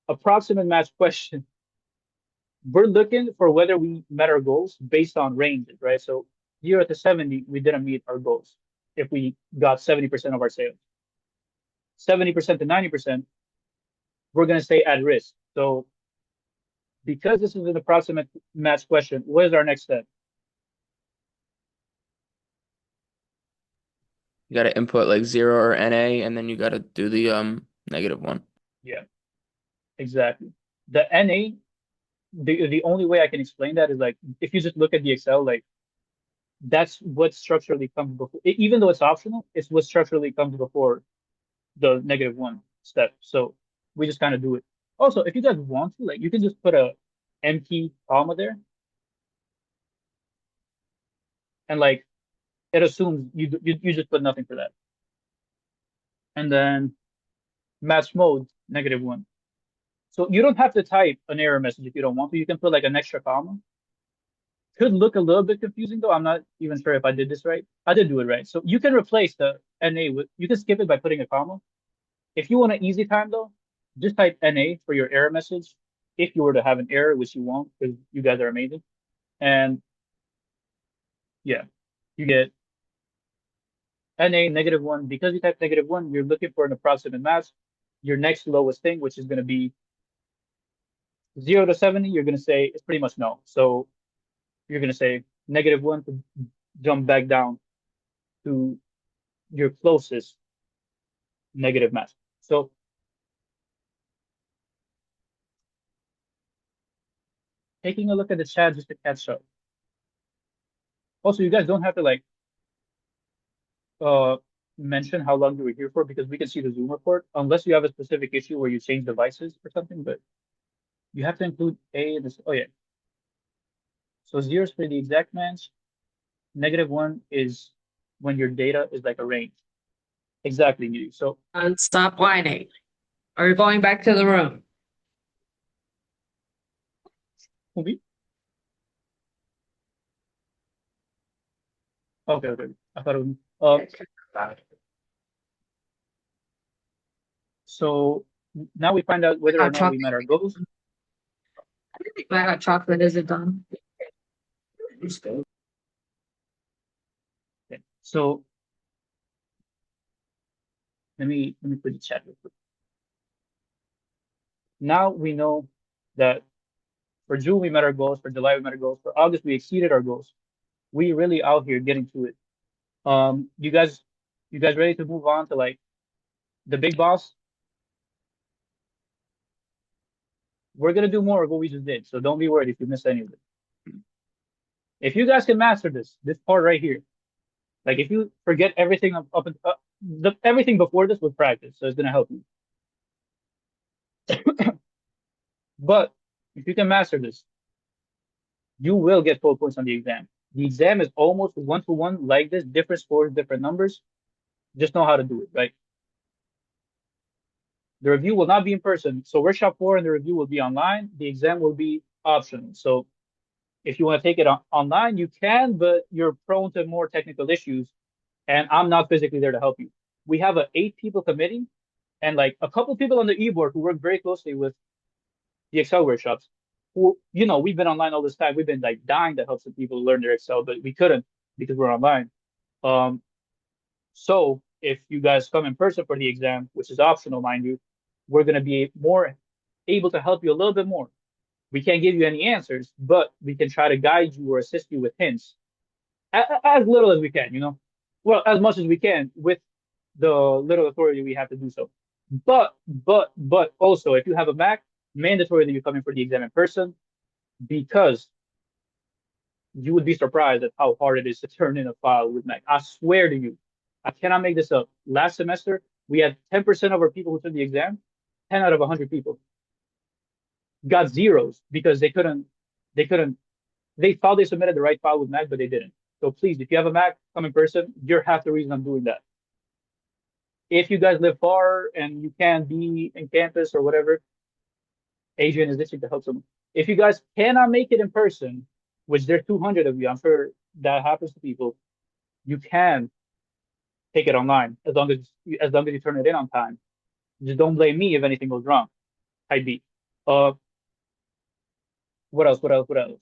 approximate match question, we're looking for whether we met our goals based on ranges, right? So here at the 70, we didn't meet our goals if we got 70% of our sales. 70% to 90%, we're going to stay at risk. So because this is an approximate match question, what is our next step? You got to input like 0 or NA, and then you got to do the -1. Yeah, exactly. The NA, the only way I can explain that is like if you just look at the Excel, like that's what structurally comes before. Even though it's optional, it's what structurally comes before the -1 step. So we just kind of do it. Also, if you guys want to, like, you can just put a empty comma there, and like it assumes you just put nothing for that. And then match mode -1. So you don't have to type an error message if you don't want to. You can put like an extra comma. Could look a little bit confusing though. I'm not even sure if I did this right. I did do it right. So you can replace the NA with, you can skip it by putting a comma. If you want an easy time though, just type NA for your error message. If you were to have an error, which you won't because you guys are amazing, And yeah, you get NA -1. Because you type -1, you're looking for an approximate match. Your next lowest thing, which is going to be 0 to 70, you're going to say it's pretty much no. So you're going to say -1 to jump back down to your closest negative match. So taking a look at the chat just to catch up. Also, you guys don't have to like mention how long you were here for because we can see the Zoom report unless you have a specific issue where you change devices or something, but you have to include A in this. Oh yeah. So 0 is for the exact match. -1 is when your data is like a range. Exactly, Newt. So And stop whining. Or you're going back to the room. movie. Okay, okay. I thought it was so now we find out whether or Hot not we met our goals. My hot chocolate isn't done. Okay. So let me put the chat real quick. Now we know that for June we met our goals, for July we met our goals, for August we exceeded our goals. We really out here getting to it. You guys ready to move on to like the big boss? We're gonna do more of what we just did, so don't be worried if you miss any of it. If you guys can master this part right here, like if you forget everything everything before this with practice, so it's gonna help you. But if you can master this, you will get full points on the exam. The exam is almost 1-to-1 like this, different scores, different numbers. Just know how to do it, right? The review will not be in person. So workshop 4 and the review will be online. The exam will be optional. So if you want to take it online, you can, but you're prone to more technical issues. And I'm not physically there to help you. We have an 8-people committee and like a couple people on the e-board who work very closely with the Excel workshops. Who, we've been online all this time. We've been like dying to help some people learn their Excel, but we couldn't because we're online. So if you guys come in person for the exam, which is optional, mind you, we're going to be more able to help you a little bit more. We can't give you any answers, but we can try to guide you or assist you with hints as little as we can, well, as much as we can with the little authority we have to do so. But also, if you have a Mac, mandatory that you come in for the exam in person because you would be surprised at how hard it is to turn in a file with Mac. I swear to you, I cannot make this up. Last semester, we had 10% of our people who took the exam, 10 out of 100 people got zeros because they thought they submitted the right file with Mac, but they didn't. So please, if you have a Mac, come in person. You're half the reason I'm doing that. If you guys live far and you can't be in campus or whatever, Adrian is itching to help someone. If you guys cannot make it in person, which there's 200 of you, I'm sure that happens to people, you can take it online as long as you turn it in on time. Just don't blame me if anything goes wrong. Type B. What else? To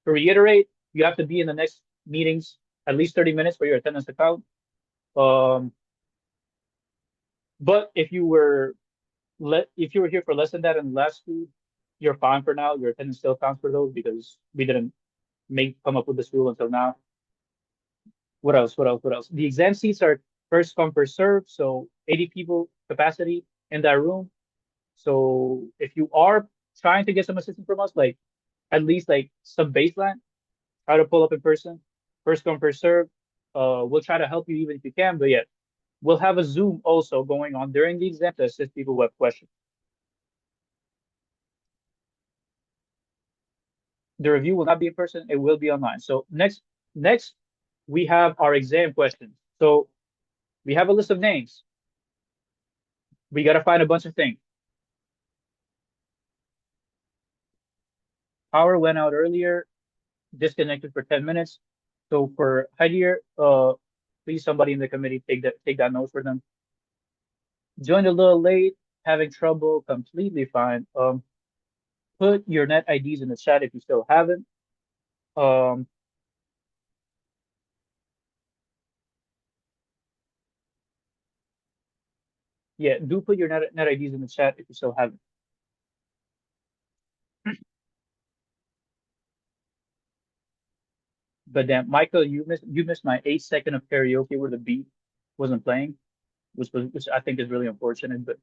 reiterate, you have to be in the next meetings at least 30 minutes for your attendance to count. But if you were here for less than that in the last two, you're fine for now. Your attendance still counts for those because we didn't come up with this rule until now. What else? The exam seats are first come, first serve. So 80 people capacity in that room. So if you are trying to get some assistance from us, like at least like some baseline, try to pull up in person. First come, first serve. We'll try to help you even if you can, but yeah, we'll have a Zoom also going on during the exam to assist people who have questions. The review will not be in person, it will be online. So next we have our exam questions. So we have a list of names. We got to find a bunch of things. Power went out earlier, disconnected for 10 minutes. So for Heidegger, please somebody in the committee take that note for them. Joined a little late, having trouble, completely fine. Put your net IDs in the chat if you still haven't. Um, yeah, do put your net IDs in the chat if you still haven't. But damn, Michael, you missed my 8 second of karaoke where the beat wasn't playing, which I think is really unfortunate. But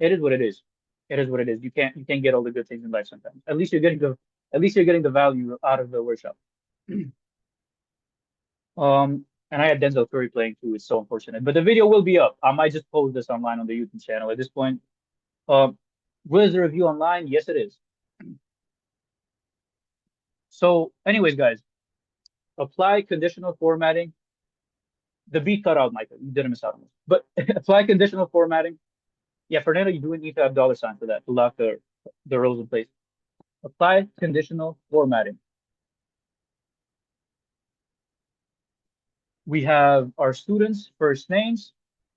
it is what it is. It is what it is. You can't get all the good things in life sometimes. At least you're getting the value out of the workshop. And I had Denzel Curry playing too. It's so unfortunate. But the video will be up. I might just post this online on the YouTube channel at this point. Was the review online? Yes, it is. So, anyways, guys, apply conditional formatting. The beat cut out, Michael. You didn't miss out on this. But apply conditional formatting. Yeah, Fernando, you do need to have $ for that to lock the rows in place. Apply conditional formatting. We have our students' first names,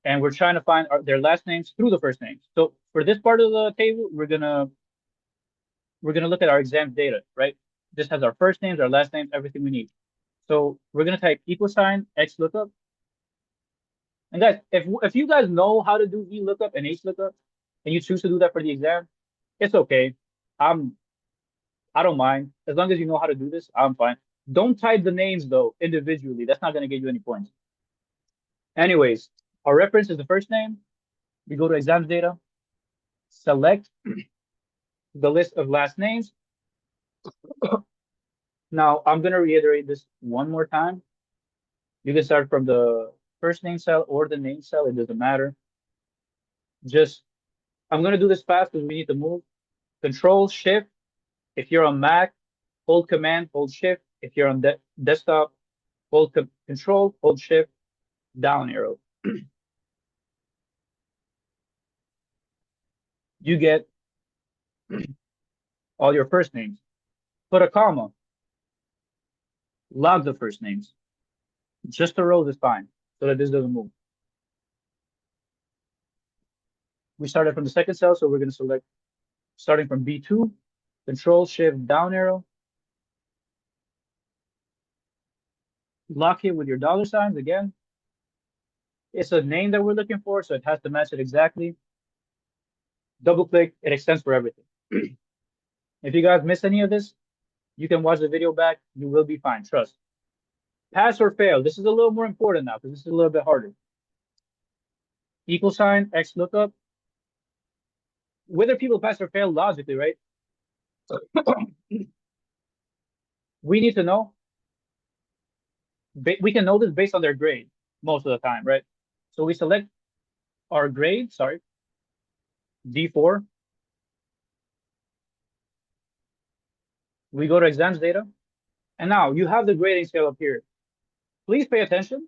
and we're trying to find their last names through the first names. So for this part of the table, we're gonna look at our exam data, right? This has our first names, our last names, everything we need. So we're gonna type =, XLOOKUP. And guys, if you guys know how to do VLOOKUP and HLOOKUP, and you choose to do that for the exam, it's okay. I don't mind. As long as you know how to do this, I'm fine. Don't type the names though individually. That's not gonna get you any points. Anyways, our reference is the first name. We go to exams data, select the list of last names. Now I'm gonna reiterate this one more time. You can start from the first name cell or the name cell. It doesn't matter. I'm gonna do this fast because we need to move. Control Shift. If you're on Mac, hold Command, hold Shift. If you're on desktop, hold Control, hold Shift, down arrow. You get all your first names. Put a comma. Log the first names. Just the rows is fine, so that this doesn't move. We started from the second cell, so we're going to select starting from B2, Control Shift down arrow. Lock it with your $ again. It's a name that we're looking for, so it has to match it exactly. Double click, it extends for everything. If you guys miss any of this, you can watch the video back. You will be fine, trust. Pass or fail. This is a little more important now because this is a little bit harder. =, XLOOKUP. Whether people pass or fail logically, right? We need to know. We can know this based on their grade most of the time, right? So we select our grade, sorry, D4. We go to exams data. And now you have the grading scale up here. Please pay attention.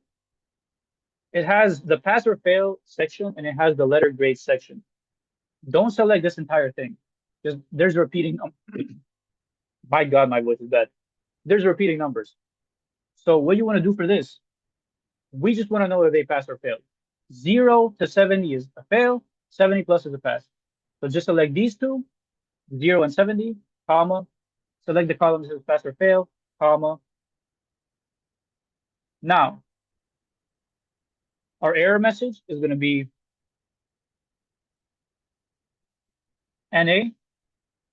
It has the pass or fail section and it has the letter grade section. Don't select this entire thing. There's repeating. My God, my voice is bad. There's repeating numbers. So what you want to do for this, we just want to know if they pass or fail. 0 to 70 is a fail, 70 plus is a pass. So just select these two, 0 and 70, comma, select the columns that says pass or fail, comma. Now, our error message is going to be NA,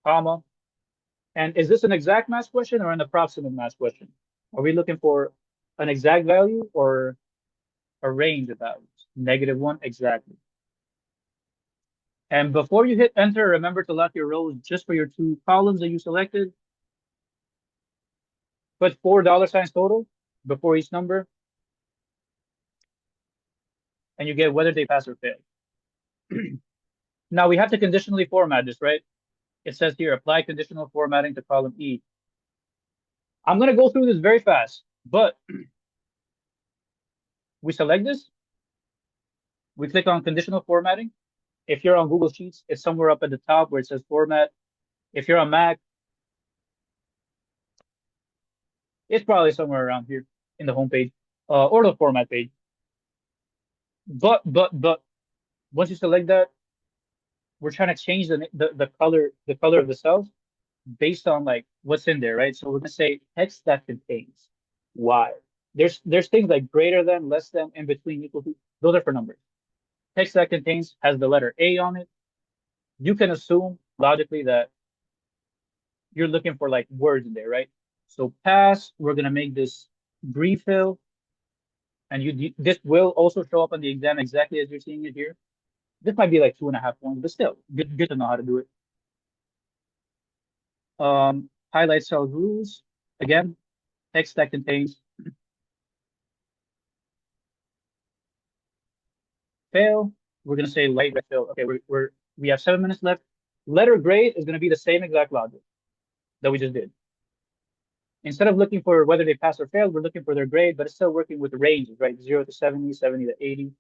comma. And is this an exact match question or an approximate match question? Are we looking for an exact value or a range of values? -1, exactly. And before you hit enter, remember to lock your rows just for your 2 columns that you selected. Put $4 total before each number. And you get whether they pass or fail. Now we have to conditionally format this, right? It says here, apply conditional formatting to column E. I'm going to go through this very fast, but we select this. We click on conditional formatting. If you're on Google Sheets, it's somewhere up at the top where it says format. If you're on Mac, it's probably somewhere around here in the homepage or the format page. But once you select that, we're trying to change the color of the cells. based on like what's in there, right? So we're gonna say text that contains Y. There's things like greater than, less than, in between, equal to. Those are for numbers. Text that contains has the letter A on it. You can assume logically that you're looking for like words in there, right? So pass, we're gonna make this brief fill, and this will also show up on the exam exactly as you're seeing it here. This might be like 2.5 points, but still good to know how to do it. Highlight cell rules, again, text that contains fail. We're gonna say light red fail. Okay, we have 7 minutes left. Letter grade is gonna be the same exact logic that we just did. Instead of looking for whether they pass or fail, we're looking for their grade, but it's still working with the ranges, right? 0 to 70, 70 to 80.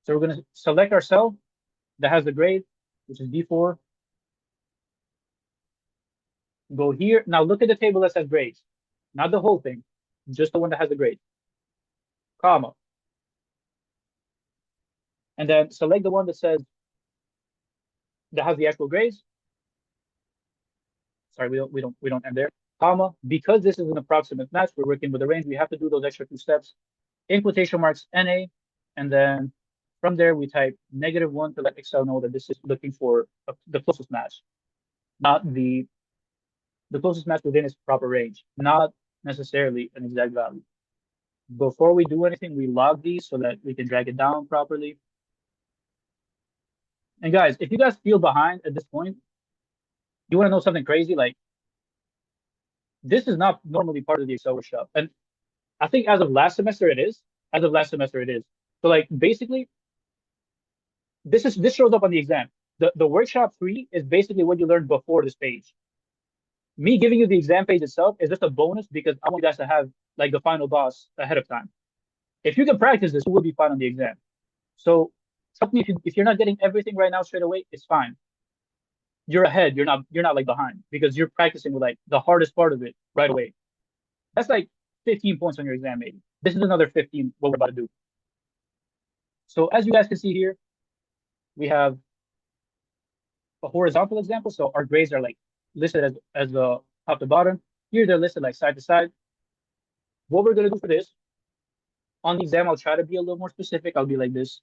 So we're gonna select our cell that has the grade, which is D4. Go here. Now look at the table that says grades, not the whole thing, just the one that has the grade, comma. And then select the one that says, that has the actual grades. Sorry, we don't end there, comma. Because this is an approximate match, we're working with the range, we have to do those extra 2 steps. In quotation marks, NA, and then from there we type -1 to let Excel know that this is looking for the closest match, not the closest match within its proper range, not necessarily an exact value. Before we do anything, we log these so that we can drag it down properly. And guys, if you guys feel behind at this point, you want to know something crazy? Like, this is not normally part of the Excel workshop. And I think as of last semester, it is. As of last semester, it is. So like, basically, this shows up on the exam. The workshop 3 is basically what you learned before this page. Me giving you the exam page itself is just a bonus because I want you guys to have like the final boss ahead of time. If you can practice this, you will be fine on the exam. So trust me, if you're not getting everything right now straight away, it's fine. You're ahead. You're not like behind because you're practicing with like the hardest part of it right away. That's like 15 points on your exam, maybe. This is another 15, what we're about to do. So as you guys can see here, we have a horizontal example. So our grades are like listed as the top to bottom. Here they're listed like side to side. What we're gonna do for this, on the exam, I'll try to be a little more specific. I'll be like this,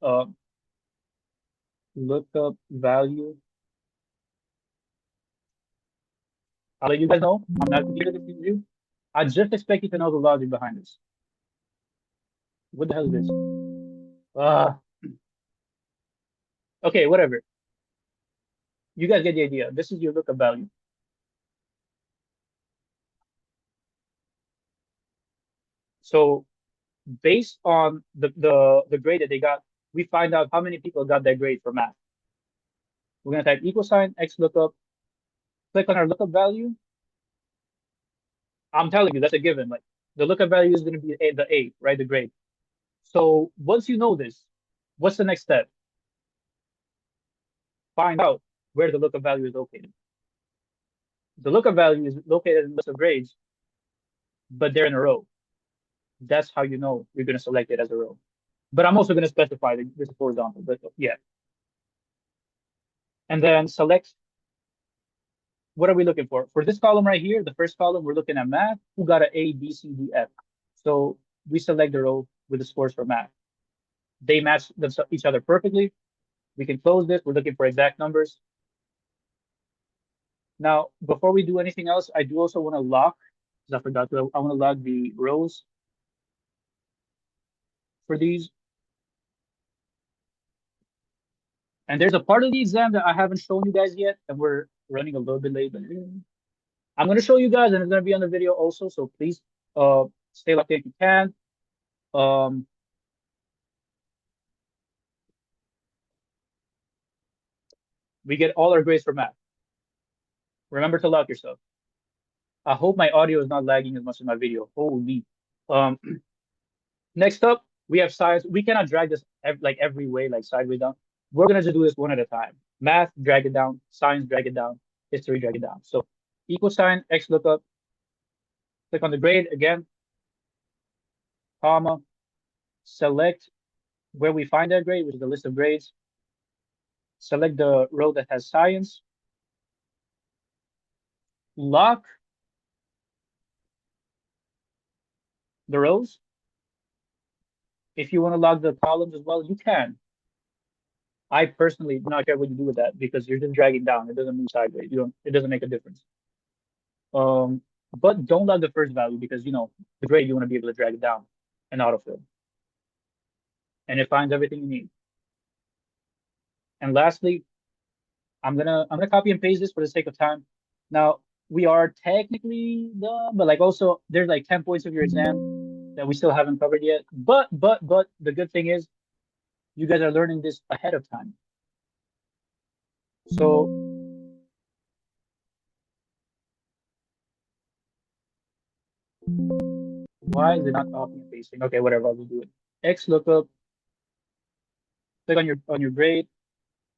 lookup value. I'll let you guys know. I'm not here to confuse you. I just expect you to know the logic behind this. What the hell is this? Okay, whatever. You guys get the idea. This is your lookup value. So based on the grade that they got, we find out how many people got that grade for math. We're gonna type $X lookup, click on our lookup value. I'm telling you, that's a given. Like the lookup value is gonna be the A, right? The grade. So once you know this, what's the next step? Find out where the lookup value is located. The lookup value is located in the list of grades, but they're in a row. That's how you know you're going to select it as a row. But I'm also going to specify that this is horizontal, but yeah. And then select, what are we looking for? For this column right here, the first column, we're looking at math. Who got an A, B, C, D, F? So we select the row with the scores for math. They match each other perfectly. We can close this. We're looking for exact numbers. Now, before we do anything else, I do also want to lock, because I forgot to, I want to log the rows for these. And there's a part of the exam that I haven't shown you guys yet, and we're running a little bit late. But I'm going to show you guys, and it's going to be on the video also. So please stay locked in if you can. We get all our grades for math. Remember to lock yourself. I hope my audio is not lagging as much as my video. Holy. Next up, we have science. We cannot drag this every way, like sideways down. We're gonna just do this one at a time. Math, drag it down. Science, drag it down. History, drag it down. So $X lookup. Click on the grade again. Comma. Select where we find that grade, which is the list of grades. Select the row that has science. lock the rows. If you want to lock the columns as well, you can. I personally do not care what you do with that because you're just dragging down. It doesn't move sideways. You don't. It doesn't make a difference. But don't lock the first value because you know the grade you want to be able to drag it down and autofill, and it finds everything you need. And lastly, I'm gonna copy and paste this for the sake of time. Now we are technically done, but like also there's like 10 points of your exam that we still haven't covered yet. But the good thing is you guys are learning this ahead of time. So why is it not copy and pasting? Okay, whatever, I'll do it. X lookup, click on your grade,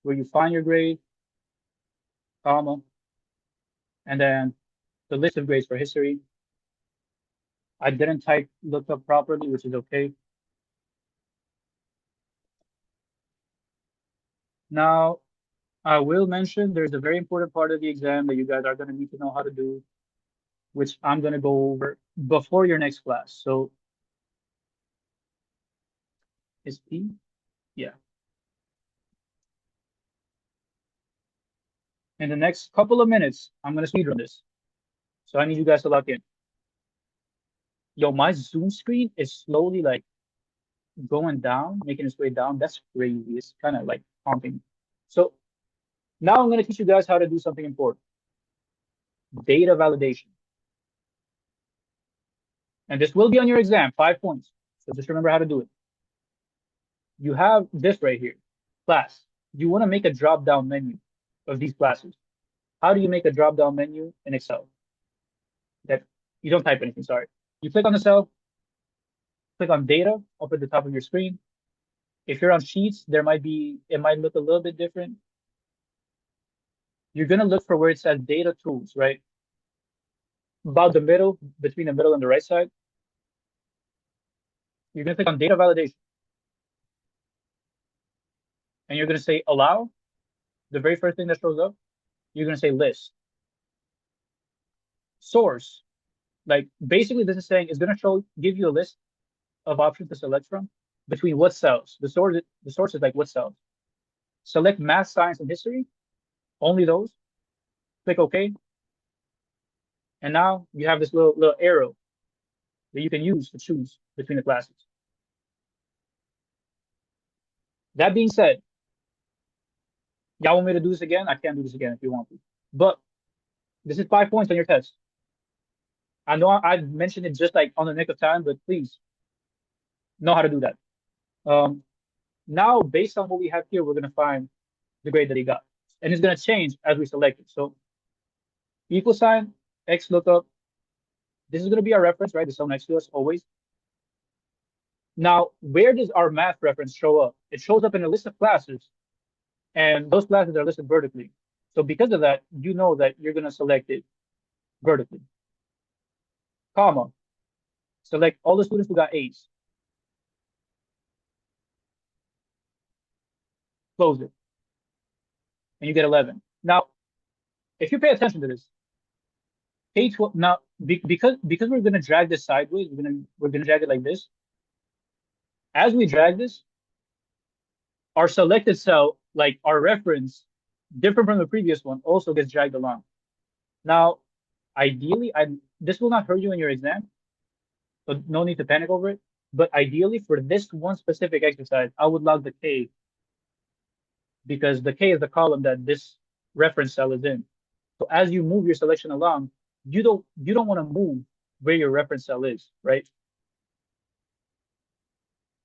where you find your grade, comma, and then the list of grades for history. I didn't type lookup properly, which is okay. Now, I will mention there's a very important part of the exam that you guys are going to need to know how to do, which I'm going to go over before your next class. So, is P? Yeah. In the next couple of minutes, I'm going to speedrun this. So I need you guys to lock in. Yo, my Zoom screen is slowly like going down, making its way down. That's crazy. It's kind of like haunting. So now I'm going to teach you guys how to do something important. Data validation. And this will be on your exam, 5 points. So just remember how to do it. You have this right here, class. You want to make a drop-down menu of these classes. How do you make a drop-down menu in Excel? That you don't type anything, sorry. You click on the cell, click on data up at the top of your screen. If you're on sheets, it might look a little bit different. You're going to look for where it says data tools, right? About the middle, between the middle and the right side. You're going to click on data validation. And you're going to say allow. The very first thing that shows up, you're going to say list. Source. Like basically this is saying it's going to give you a list of options to select from between what cells. The source is like what cells. Select math, science, and history. Only those. Click OK. And now you have this little arrow that you can use to choose between the classes. That being said, y'all want me to do this again? I can do this again if you want to. But this is 5 points on your test. I know I mentioned it just like on the nick of time, but please know how to do that. Now, based on what we have here, we're going to find the grade that he got. And it's going to change as we select it. So equal sign, X lookup. This is going to be our reference, right? The cell next to us always. Now, where does our math reference show up? It shows up in a list of classes. And those classes are listed vertically. So because of that, you know that you're going to select it vertically. Comma. Select all the students who got A's. Close it. And you get 11. Now, if you pay attention to this, K12 now because we're going to drag this sideways, we're going to drag it like this. As we drag this, our selected cell, like our reference, different from the previous one, also gets dragged along. Now, ideally, this will not hurt you in your exam, so no need to panic over it. But ideally, for this one specific exercise, I would log the K because the K is the column that this reference cell is in. So as you move your selection along, you don't want to move where your reference cell is, right?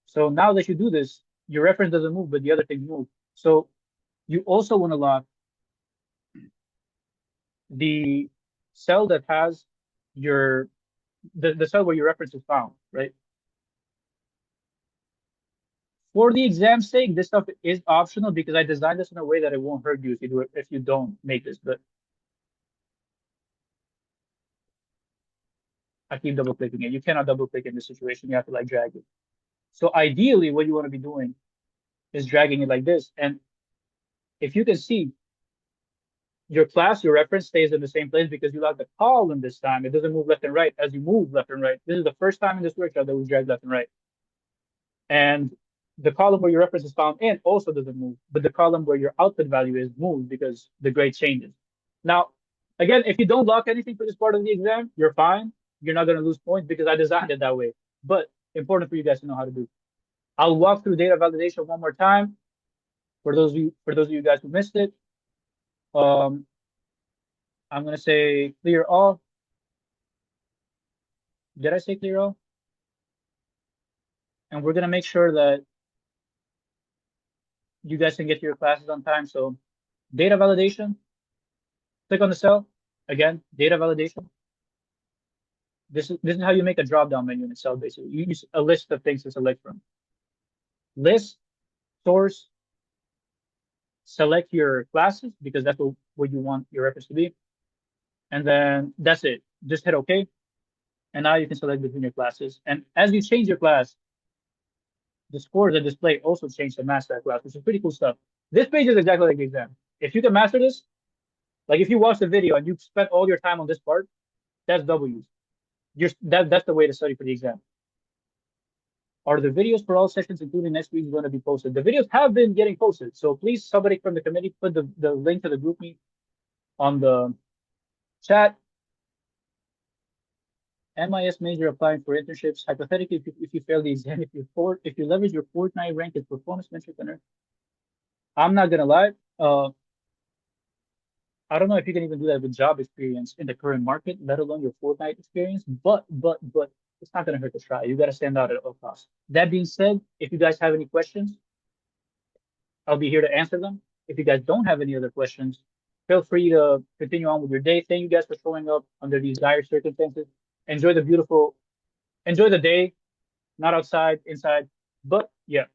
So now that you do this, your reference doesn't move, but the other things move. So you also want to lock the cell that has the cell where your reference is found, right? For the exam's sake, this stuff is optional because I designed this in a way that it won't hurt you if you don't make this. But I keep double clicking it. You cannot double click in this situation. You have to like drag it. So ideally, what you want to be doing is dragging it like this. And if you can see, your class, your reference stays in the same place because you lock the column this time. It doesn't move left and right as you move left and right. This is the first time in this workshop that we drag left and right. And the column where your reference is found in also doesn't move, but the column where your output value is moves because the grade changes. Now, again, if you don't lock anything for this part of the exam, you're fine. You're not going to lose points because I designed it that way. But important for you guys to know how to do. I'll walk through data validation one more time for those of you guys who missed it. I'm going to say clear all. Did I say clear all? And we're going to make sure that you guys can get to your classes on time. So data validation, click on the cell. Again, data validation. This is how you make a drop-down menu in Excel, basically. You use a list of things to select from. List, source, select your classes because that's what you want your reference to be. And then that's it. Just hit OK. And now you can select between your classes. And as you change your class, the scores that display also change to match that class, which is pretty cool stuff. This page is exactly like the exam. If you can master this, like if you watch the video and you spent all your time on this part, that's W's. That's the way to study for the exam. Are the videos for all sessions, including next week, going to be posted? The videos have been getting posted. So please, somebody from the committee, put the link to the group meet on the chat. MIS major applying for internships. Hypothetically, if you fail the exam, if you leverage your Fortnite rank as performance metric on Earth, I'm not gonna lie. I don't know if you can even do that with job experience in the current market, let alone your Fortnite experience. But it's not gonna hurt to try. You gotta stand out at all costs. That being said, if you guys have any questions, I'll be here to answer them. If you guys don't have any other questions, feel free to continue on with your day. Thank you guys for showing up under these dire circumstances. Enjoy the day, not outside, inside. But yeah,